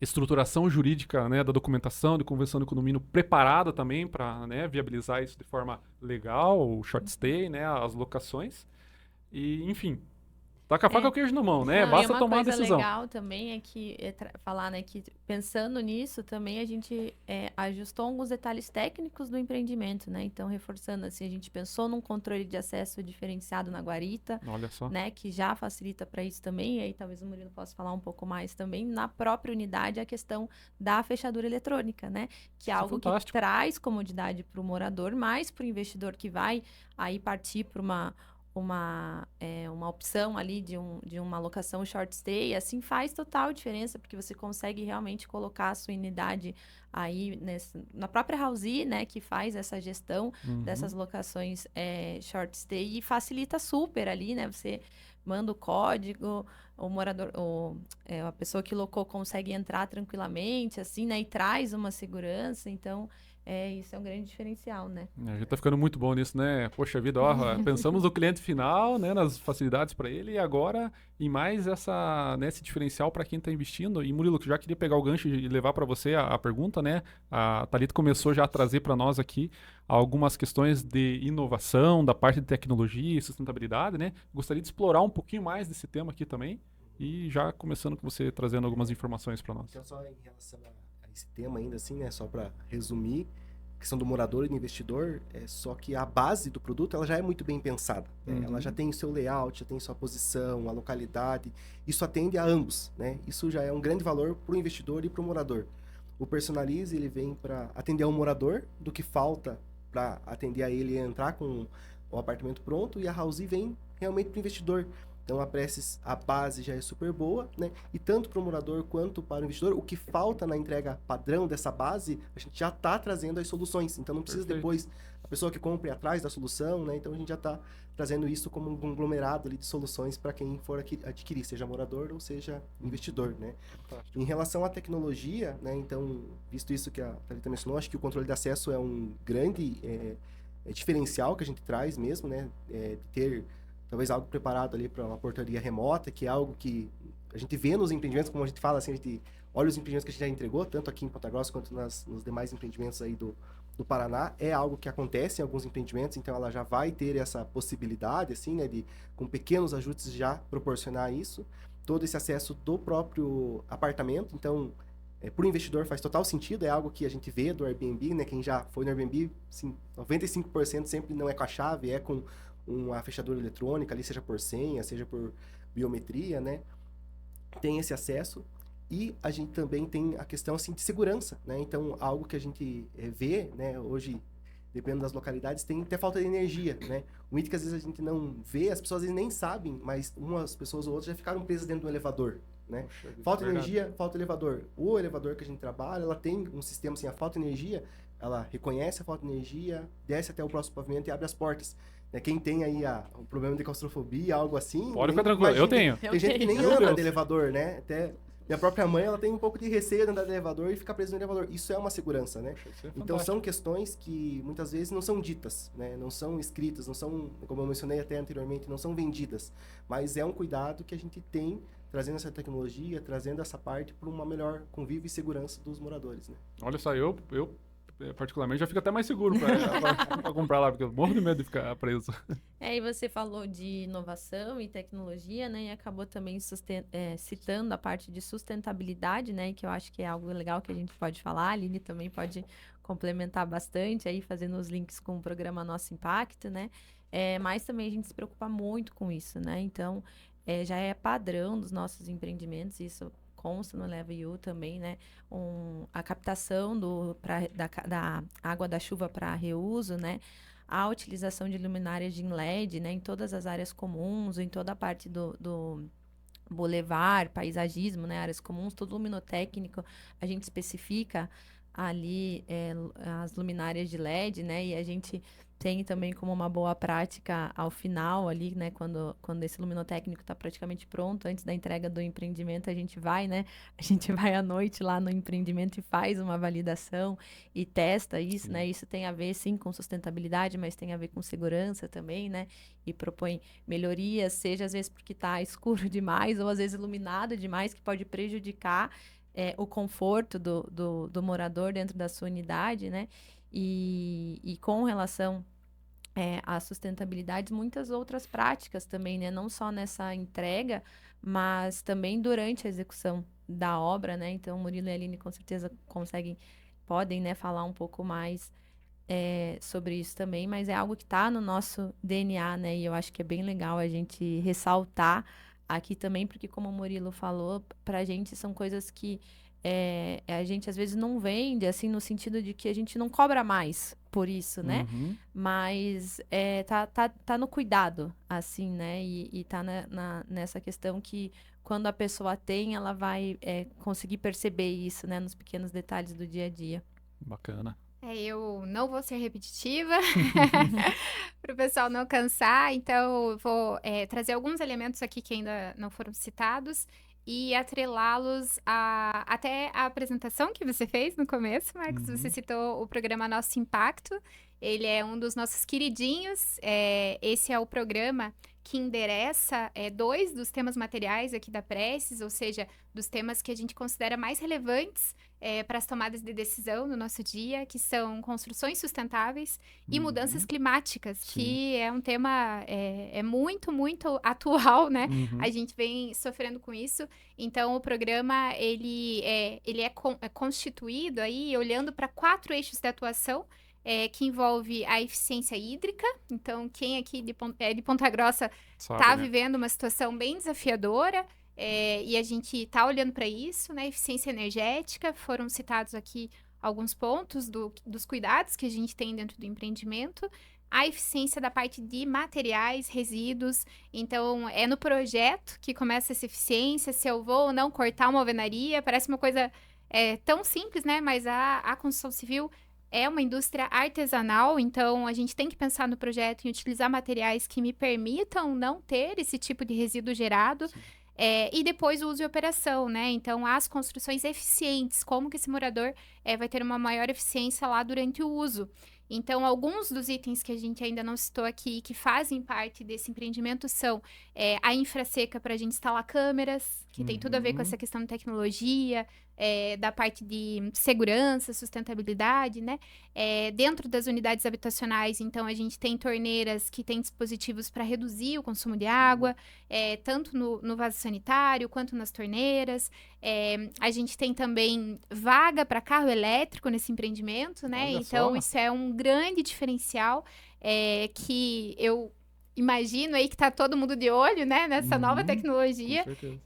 estruturação jurídica, né, da documentação de convenção de condomínio preparada também para, né, viabilizar isso de forma legal, o short stay, né, as locações. E, enfim, tá com a faca e o queijo na mão, né? Não, Basta e uma tomar a coisa decisão. legal também é que falar, né, que pensando nisso também a gente ajustou alguns detalhes técnicos do empreendimento, né? Então, reforçando assim, a gente pensou num controle de acesso diferenciado na guarita, Olha só. né, que já facilita para isso também, e aí talvez o Murilo possa falar um pouco mais também, na própria unidade, a questão da fechadura eletrônica, né, que é Isso é algo que fantástico. traz comodidade para o morador, mas para o investidor que vai aí partir para uma opção ali de uma locação short stay, assim faz total diferença, porque você consegue realmente colocar a sua unidade aí na própria Housee, né, que faz essa gestão dessas locações short stay e facilita super ali, né, você manda o código, o morador, a pessoa que locou consegue entrar tranquilamente, assim, né, e traz uma segurança, então isso é um grande diferencial, né? A gente tá ficando muito bom nisso, né? Poxa vida, ó, pensamos no cliente final, né, nas facilidades para ele e agora em mais né, esse diferencial para quem está investindo. E Murilo, que já queria pegar o gancho e levar para você a pergunta, né? A Thalita começou já a trazer para nós aqui algumas questões de inovação, da parte de tecnologia e sustentabilidade, né? Gostaria de explorar um pouquinho mais desse tema aqui também e já começando com você trazendo algumas informações para nós. Então, só em relação a esse tema ainda assim, né, só para resumir, a questão do morador e do investidor, só que a base do produto ela já é muito bem pensada. Né? Ela já tem o seu layout, já tem sua posição, a localidade. Isso atende a ambos. Né? Isso já é um grande valor para o investidor e para o morador. O Personalize ele vem para atender ao morador do que falta para atender a ele e entrar com o apartamento pronto, e a Housee vem realmente para o investidor. Então a Prestes, a base já é super boa, né? E tanto para o morador quanto para o investidor, o que falta na entrega padrão dessa base, a gente já está trazendo as soluções. Então não precisa depois a pessoa que compre atrás da solução, né? Então a gente já está trazendo isso como um conglomerado ali de soluções para quem for adquirir, seja morador ou seja investidor, né? Fantástico. Em relação à tecnologia, né? Então, visto isso que a Thalita mencionou, acho que o controle de acesso é um grande diferencial que a gente traz mesmo, né? De ter talvez algo preparado ali para uma portaria remota, que é algo que a gente vê nos empreendimentos, como a gente fala assim, a gente olha os empreendimentos que a gente já entregou, tanto aqui em Ponta Grossa quanto nos demais empreendimentos aí do Paraná, é algo que acontece em alguns empreendimentos, então ela já vai ter essa possibilidade, assim, né, de com pequenos ajustes já proporcionar isso, todo esse acesso do próprio apartamento, então para o investidor faz total sentido, é algo que a gente vê do Airbnb, né, quem já foi no Airbnb, assim, 95% sempre não é com a chave, é com uma fechadura eletrônica ali, seja por senha, seja por biometria, né? Tem esse acesso e a gente também tem a questão assim de segurança, né? Então, algo que a gente vê, né, hoje, dependendo das localidades, tem até falta de energia, né? Um item que às vezes a gente não vê, as pessoas às vezes nem sabem, mas umas pessoas ou outras já ficaram presas dentro do elevador, né? Falta energia, falta elevador. O elevador que a gente trabalha, ela tem um sistema assim, a falta de energia, ela reconhece a falta de energia, desce até o próximo pavimento e abre as portas. Quem tem aí o problema de claustrofobia, algo assim... Pode ficar tranquilo, eu tenho. Tem gente que nem anda de elevador, né? Até minha própria mãe, ela tem um pouco de receio de andar de elevador e ficar presa no elevador. Isso é uma segurança, né? Então são questões que muitas vezes não são ditas, né? Não são escritas, não são, como eu mencionei até anteriormente, não são vendidas. Mas é um cuidado que a gente tem trazendo essa tecnologia, trazendo essa parte para uma melhor convívio e segurança dos moradores, né? Olha só, eu particularmente já fico até mais seguro para comprar lá, porque eu morro de medo de ficar preso. E você falou de inovação e tecnologia, né? E acabou também citando a parte de sustentabilidade, né? Que eu acho que é algo legal que a gente pode falar. A Aline também pode complementar bastante aí, fazendo os links com o programa Nosso Impacto, né? Mas também a gente se preocupa muito com isso, né? Então, já é padrão dos nossos empreendimentos, isso consta no Eleva You também, né? A captação da água da chuva para reuso, né? A utilização de luminárias de LED, né? Em todas as áreas comuns, em toda a parte Boulevard, paisagismo, né, áreas comuns, todo luminotécnico, a gente especifica ali as luminárias de LED, né, e a gente tem também como uma boa prática ao final ali, né, quando esse luminotécnico está praticamente pronto, antes da entrega do empreendimento, a gente vai, né, a gente vai à noite lá no empreendimento e faz uma validação e testa isso, né, isso tem a ver, sim, com sustentabilidade, mas tem a ver com segurança também, né, e propõe melhorias, seja às vezes porque está escuro demais ou às vezes iluminado demais, que pode prejudicar o conforto do morador dentro da sua unidade, né? E com relação à sustentabilidade, muitas outras práticas também, né? Não só nessa entrega, mas também durante a execução da obra, né? Então, Murilo e Aline com certeza podem, né, falar um pouco mais sobre isso também, mas é algo que está no nosso DNA, né? E eu acho que é bem legal a gente ressaltar aqui também, porque como o Murilo falou, para a gente são coisas que a gente às vezes não vende, assim, no sentido de que a gente não cobra mais por isso, né? Uhum. Mas tá no cuidado, assim, né? E tá nessa questão que quando a pessoa tem, ela vai conseguir perceber isso, né? Nos pequenos detalhes do dia a dia. Bacana. Eu não vou ser repetitiva, para o pessoal não cansar, então eu vou trazer alguns elementos aqui que ainda não foram citados e atrelá-los até a apresentação que você fez no começo, Marcos. Você citou o programa Nosso Impacto, ele é um dos nossos queridinhos, esse é o programa que endereça 2 dos temas materiais aqui da Prestes, ou seja, dos temas que a gente considera mais relevantes para as tomadas de decisão no nosso dia, que são construções sustentáveis e mudanças climáticas, que é um tema muito, muito atual, né? A gente vem sofrendo com isso. Então, o programa, ele é constituído aí, olhando para 4 eixos de atuação, que envolve a eficiência hídrica. Então, quem aqui de Ponta Grossa está vivendo uma situação bem desafiadora, e a gente está olhando para isso, né? Eficiência energética, foram citados aqui alguns pontos dos cuidados que a gente tem dentro do empreendimento. A eficiência da parte de materiais, resíduos. Então, é no projeto que começa essa eficiência, se eu vou ou não cortar uma alvenaria. Parece uma coisa tão simples, né? Mas a construção civil é uma indústria artesanal, então a gente tem que pensar no projeto em utilizar materiais que me permitam não ter esse tipo de resíduo gerado. E depois o uso e operação, né? Então, as construções eficientes, como que esse morador vai ter uma maior eficiência lá durante o uso. Então, alguns dos itens que a gente ainda não citou aqui, que fazem parte desse empreendimento, são a infraseca para a gente instalar câmeras, que tem tudo a ver com essa questão de tecnologia, da parte de segurança, sustentabilidade, né? Dentro das unidades habitacionais, então, a gente tem torneiras que têm dispositivos para reduzir o consumo de água, tanto no vaso sanitário quanto nas torneiras. A gente tem também vaga para carro elétrico nesse empreendimento, né? Olha Então, só. isso é um grande diferencial que eu imagino aí que tá todo mundo de olho, né, nessa nova tecnologia. Com certeza.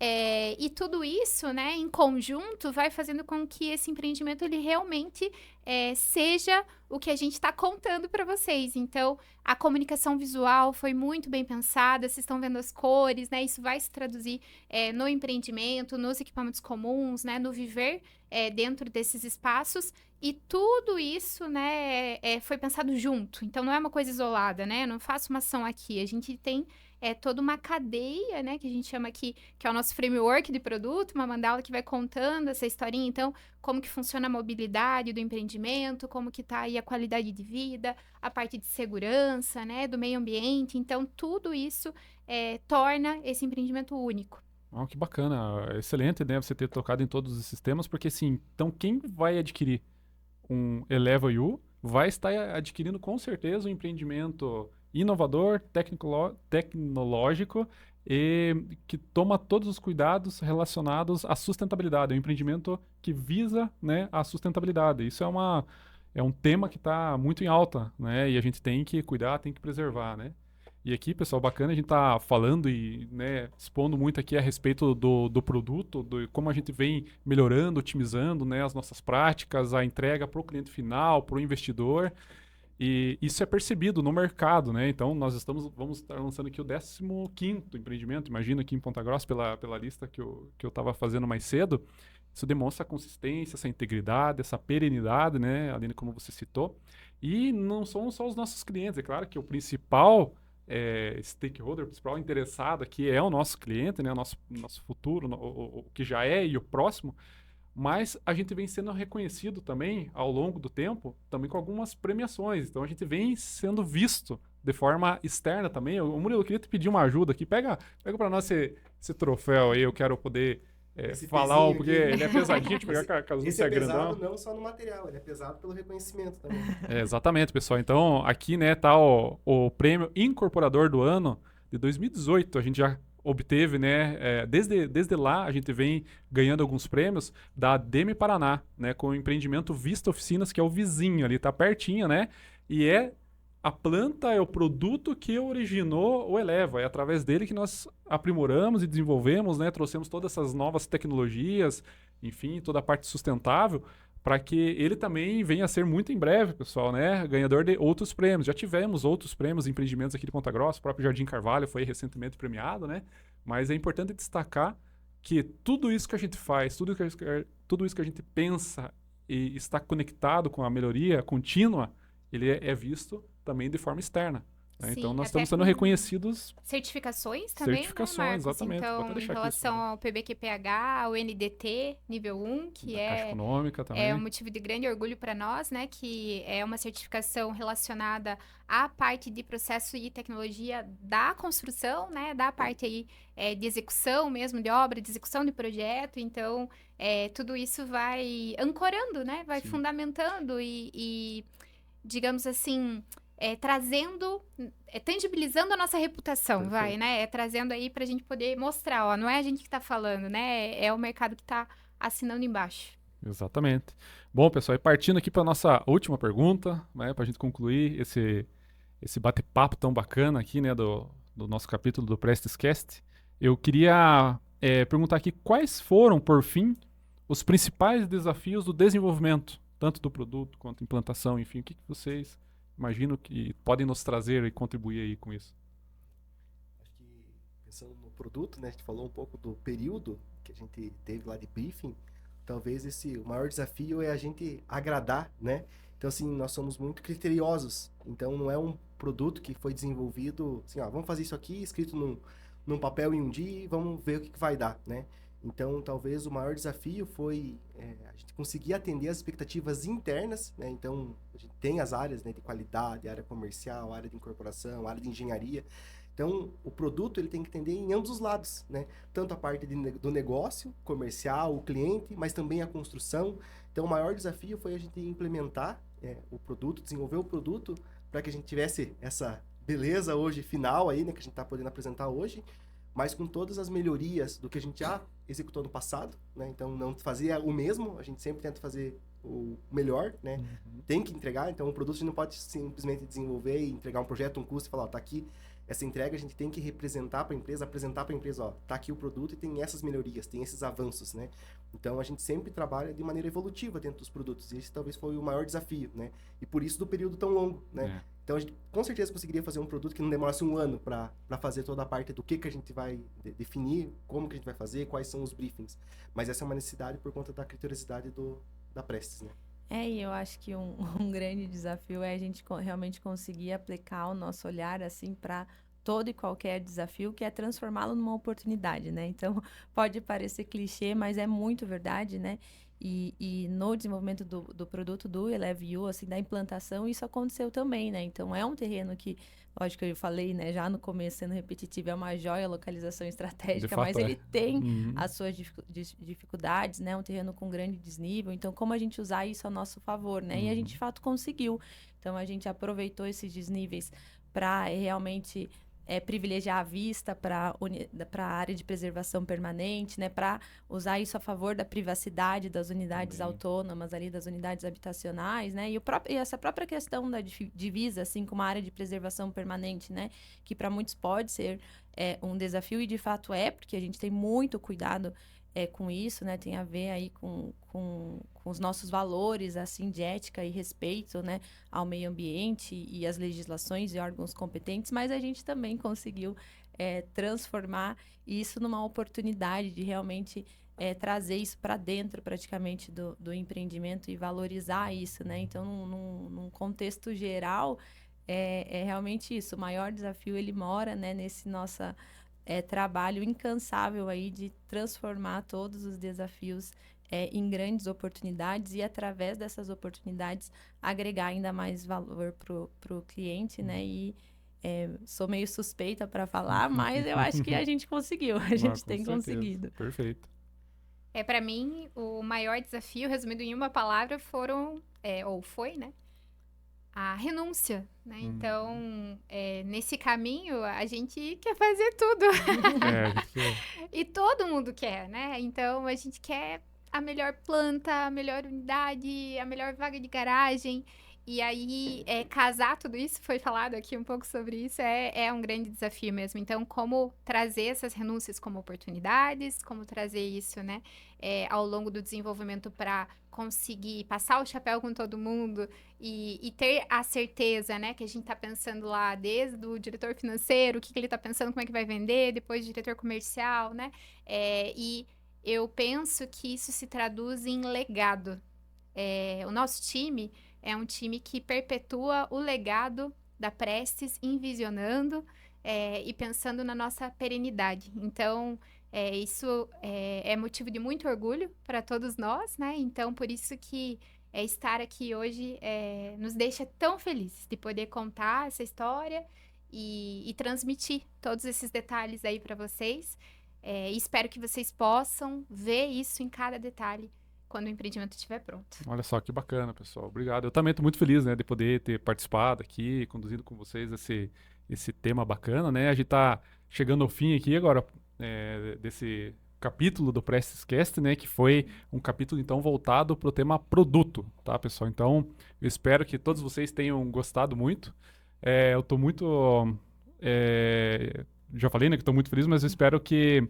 E tudo isso, né, em conjunto, vai fazendo com que esse empreendimento ele realmente seja o que a gente está contando para vocês. Então, a comunicação visual foi muito bem pensada, vocês estão vendo as cores, né? Isso vai se traduzir no empreendimento, nos equipamentos comuns, né? No viver dentro desses espaços. E tudo isso, né, foi pensado junto. Então, não é uma coisa isolada, né? Eu não faço uma ação aqui. A gente tem toda uma cadeia, né, que a gente chama aqui, que é o nosso framework de produto, uma mandala que vai contando essa historinha. Então, como que funciona a mobilidade do empreendimento, como que tá aí a qualidade de vida, a parte de segurança, né, do meio ambiente. Então, tudo isso torna esse empreendimento único. Oh, que bacana. Excelente, né, você ter tocado em todos esses temas, porque assim, então quem vai adquirir um Eleva You vai estar adquirindo com certeza um empreendimento inovador, tecnológico e que toma todos os cuidados relacionados à sustentabilidade. É um empreendimento que visa, né, a sustentabilidade. Isso é um tema que está muito em alta, né, e a gente tem que cuidar, tem que preservar, né. E aqui, pessoal, bacana, a gente tá falando e, né, expondo muito aqui a respeito do produto, de como a gente vem melhorando, otimizando, né, as nossas práticas, a entrega para o cliente final, para o investidor. E isso é percebido no mercado, né? Então, vamos estar lançando aqui o 15º empreendimento, imagina aqui em Ponta Grossa, pela lista que eu estava fazendo mais cedo. Isso demonstra a consistência, essa integridade, essa perenidade, né? Aline, como você citou. E não são só os nossos clientes, é claro que o principal stakeholder, o principal interessado aqui é o nosso cliente, né? O nosso futuro, o que já é e o próximo. Mas a gente vem sendo reconhecido também, ao longo do tempo, também com algumas premiações. Então a gente vem sendo visto de forma externa também. Murilo, eu queria te pedir uma ajuda aqui. Pega para nós esse troféu aí, eu quero poder Esse falar, pezinho porque aqui. ele é pesadinho de pegar com as Esse luzes é pesado grandão. não só no material, ele é pesado pelo reconhecimento também. Exatamente, pessoal. Então, aqui, né, tá o prêmio Incorporador do Ano de 2018. A gente já obteve, né, desde lá a gente vem ganhando alguns prêmios da Demi Paraná, né, com o empreendimento Vista Oficinas, que é o vizinho ali, tá pertinho, né, e a planta é o produto que originou o Eleva. É através dele que nós aprimoramos e desenvolvemos, né, trouxemos todas essas novas tecnologias, enfim, toda a parte sustentável, para que ele também venha a ser muito em breve, pessoal, né? Ganhador de outros prêmios. Já tivemos outros prêmios, empreendimentos aqui de Ponta Grossa, o próprio Jardim Carvalho foi recentemente premiado, né? Mas é importante destacar que tudo isso que a gente faz, tudo isso que a gente pensa e está conectado com a melhoria contínua, ele é visto também de forma externa, né? Então Sim, nós até estamos sendo com reconhecidos. certificações também, Certificações, né, Marcos? exatamente. Vou até Então, em deixar aqui relação ao PBQPH, ao NDT nível 1, que da Caixa Econômica é também. um motivo de grande orgulho para nós, né? Que é uma certificação relacionada à parte de processo e tecnologia da construção, né? Da parte aí de execução mesmo, de obra, de execução de projeto. Então, tudo isso vai ancorando, né? Vai Sim. fundamentando e digamos assim, trazendo, tangibilizando a nossa reputação, Perfeito. vai, né? Trazendo aí pra gente poder mostrar, ó, não é a gente que tá falando, né? É o mercado que tá assinando embaixo. Exatamente. Bom, pessoal, e partindo aqui para nossa última pergunta, né, para a gente concluir esse bate-papo tão bacana aqui, né, do nosso capítulo do Prestes Cast, eu queria perguntar aqui quais foram, por fim, os principais desafios do desenvolvimento, tanto do produto quanto implantação, enfim, o que vocês imaginam que podem nos trazer e contribuir aí com isso? Acho que pensando no produto, né, a gente falou um pouco do período que a gente teve lá de briefing. Talvez o maior desafio é a gente agradar, né? Então, assim, nós somos muito criteriosos. Então, não é um produto que foi desenvolvido, assim, ó, vamos fazer isso aqui, escrito num papel em um dia e vamos ver o que vai dar, né? Então, talvez o maior desafio foi a gente conseguir atender as expectativas internas, né? Então, a gente tem as áreas, né, de qualidade, área comercial, área de incorporação, área de engenharia. Então, o produto ele tem que atender em ambos os lados, né? Tanto a parte do negócio, comercial, o cliente, mas também a construção. Então, o maior desafio foi a gente implementar o produto, desenvolver o produto para que a gente tivesse essa beleza hoje final aí, né? Que a gente está podendo apresentar hoje, mas com todas as melhorias do que a gente já executou no passado, né? Então, não fazer o mesmo, a gente sempre tenta fazer o melhor, né? Tem que entregar, então o produto a gente não pode simplesmente desenvolver e entregar um projeto, um custo e falar, ó, tá aqui essa entrega, a gente tem que representar para a empresa, apresentar para a empresa, ó, tá aqui o produto e tem essas melhorias, tem esses avanços, né? Então a gente sempre trabalha de maneira evolutiva dentro dos produtos, e esse talvez foi o maior desafio, né? E por isso do período tão longo, né? Então a gente com certeza conseguiria fazer um produto que não demorasse um ano para fazer toda a parte do que a gente vai definir, como que a gente vai fazer, quais são os briefings. Mas essa é uma necessidade por conta da criteriosidade da Prestes, né? E eu acho que um grande desafio é a gente realmente conseguir aplicar o nosso olhar, assim, para todo e qualquer desafio, que é transformá-lo numa oportunidade, né? Então, pode parecer clichê, mas é muito verdade, né? E no desenvolvimento do produto do Eleve You, assim, da implantação, isso aconteceu também, né? Então, é um terreno que, lógico que eu falei, né, já no começo, sendo repetitivo, é uma joia, localização estratégica, fato, mas ele tem Uhum. as suas dificuldades, né? Um terreno com grande desnível. Então, como a gente usar isso a nosso favor, né? E a gente, de fato, conseguiu. Então, a gente aproveitou esses desníveis para realmente privilegiar a vista para a área de preservação permanente, né? Para usar isso a favor da privacidade das unidades Também. autônomas ali, das unidades habitacionais, né? E essa própria questão da divisa, assim, com uma área de preservação permanente, né? Que para muitos pode ser um desafio, e de fato porque a gente tem muito cuidado com isso, né? Tem a ver aí com com os nossos valores, assim, de ética e respeito, né, ao meio ambiente e às legislações e órgãos competentes, mas a gente também conseguiu transformar isso numa oportunidade de realmente trazer isso para dentro, praticamente, do empreendimento e valorizar isso, né? Então, num contexto geral, é realmente isso. O maior desafio, ele mora, né, nesse nosso trabalho incansável aí de transformar todos os desafios em grandes oportunidades e, através dessas oportunidades, agregar ainda mais valor para o cliente, né? E sou meio suspeita para falar, mas eu acho que a gente conseguiu, a gente Com tem certeza. conseguido. Perfeito. Para mim, o maior desafio, resumido em uma palavra, foi, né? A renúncia, né? Então, nesse caminho, a gente quer fazer tudo. A gente quer. E todo mundo quer, né? Então, a gente quer a melhor planta, a melhor unidade, a melhor vaga de garagem. E aí, casar tudo isso, foi falado aqui um pouco sobre isso, é um grande desafio mesmo. Então, como trazer essas renúncias como oportunidades, como trazer isso, né, ao longo do desenvolvimento para conseguir passar o chapéu com todo mundo e ter a certeza, né, que a gente está pensando lá desde o diretor financeiro, o que ele está pensando, como é que vai vender, depois o diretor comercial, né, e eu penso que isso se traduz em legado. O nosso time é um time que perpetua o legado da Prestes, envisionando e pensando na nossa perenidade. Então, isso é motivo de muito orgulho para todos nós, né? Então, por isso que estar aqui hoje nos deixa tão felizes de poder contar essa história e transmitir todos esses detalhes aí para vocês. E espero que vocês possam ver isso em cada detalhe quando o empreendimento estiver pronto. Olha só que bacana, pessoal. Obrigado. Eu também estou muito feliz, né, de poder ter participado aqui, conduzido com vocês esse tema bacana, né? A gente está chegando ao fim aqui agora desse capítulo do Prestes Cast, né, que foi um capítulo então voltado para o tema produto, tá, pessoal? Então, eu espero que todos vocês tenham gostado muito. Eu estou muito já falei, né, que estou muito feliz, mas eu espero que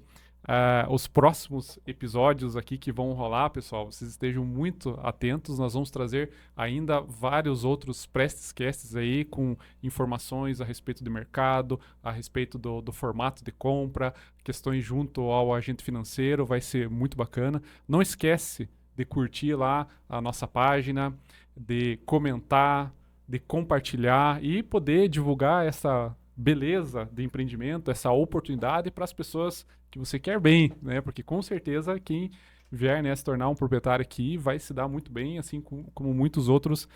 os próximos episódios aqui que vão rolar, pessoal, vocês estejam muito atentos. Nós vamos trazer ainda vários outros Prestes aí com informações a respeito do mercado, a respeito do formato de compra, questões junto ao agente financeiro. Vai ser muito bacana. Não esquece de curtir lá a nossa página, de comentar, de compartilhar e poder divulgar essa beleza de empreendimento, essa oportunidade para as pessoas que você quer bem, né? Porque com certeza quem vier, né, se tornar um proprietário aqui vai se dar muito bem, assim como muitos outros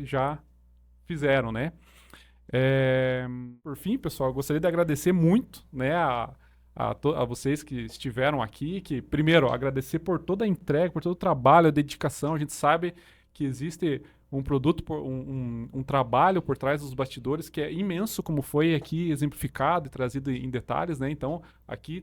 já fizeram, né? Por fim, pessoal, eu gostaria de agradecer muito, né, a vocês que estiveram aqui, que primeiro agradecer por toda a entrega, por todo o trabalho, a dedicação. A gente sabe que existe um produto, um trabalho por trás dos bastidores que é imenso, como foi aqui exemplificado e trazido em detalhes, né? Então, aqui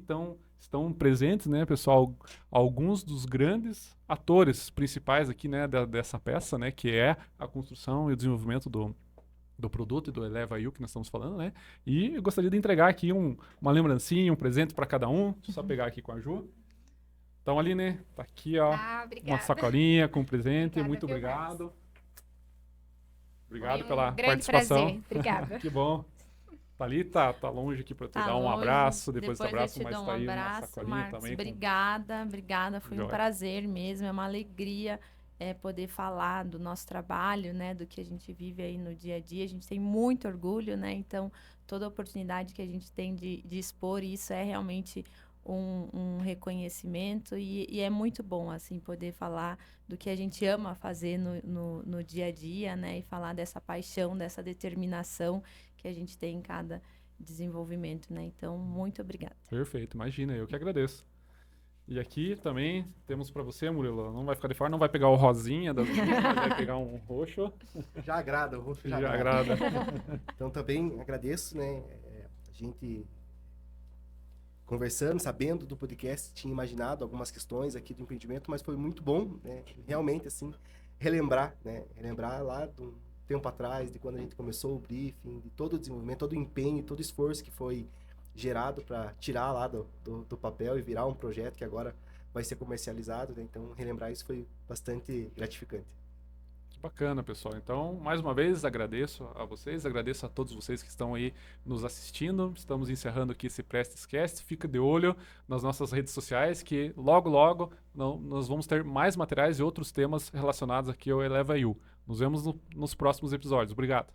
estão presentes, né, pessoal, alguns dos grandes atores principais aqui, né, dessa peça, né, que é a construção e o desenvolvimento do produto e do Eleva You que nós estamos falando, né? E eu gostaria de entregar aqui uma lembrancinha, um presente para cada um. Deixa eu só pegar aqui com a Ju. Então, ali, né? Tá aqui, ó, uma sacolinha com presente. Muito obrigado. Obrigado pela participação. Prazer. Obrigada. Que bom. Thalita, tá longe aqui para te dar um abraço. Depois do abraço, mas tá aí uma sacolinha Marcos, também. Obrigada. Foi um prazer mesmo, é uma alegria poder falar do nosso trabalho, né, do que a gente vive aí no dia a dia. A gente tem muito orgulho, né? Então, toda a oportunidade que a gente tem de expor isso é realmente um reconhecimento e é muito bom, assim, poder falar do que a gente ama fazer no dia a dia, né? E falar dessa paixão, dessa determinação que a gente tem em cada desenvolvimento, né? Então, muito obrigada. Perfeito, imagina, eu que agradeço. E aqui também temos para você, Murilo, não vai ficar de fora, não vai pegar o rosinha das meninas, vai pegar um roxo. Já agrada, o roxo já agrada. Então, também agradeço, né? A gente conversando, sabendo do podcast, tinha imaginado algumas questões aqui do empreendimento, mas foi muito bom, né? Realmente, assim, relembrar, né? Relembrar lá do tempo atrás, de quando a gente começou o briefing, de todo o desenvolvimento, todo o empenho, todo o esforço que foi gerado para tirar lá do papel e virar um projeto que agora vai ser comercializado, né? Então, relembrar isso foi bastante gratificante. Bacana, pessoal. Então, mais uma vez, agradeço a vocês, agradeço a todos vocês que estão aí nos assistindo. Estamos encerrando aqui esse Prestes Fica de olho nas nossas redes sociais, que logo, logo nós vamos ter mais materiais e outros temas relacionados aqui ao Eleva You. Nos vemos nos próximos episódios. Obrigado.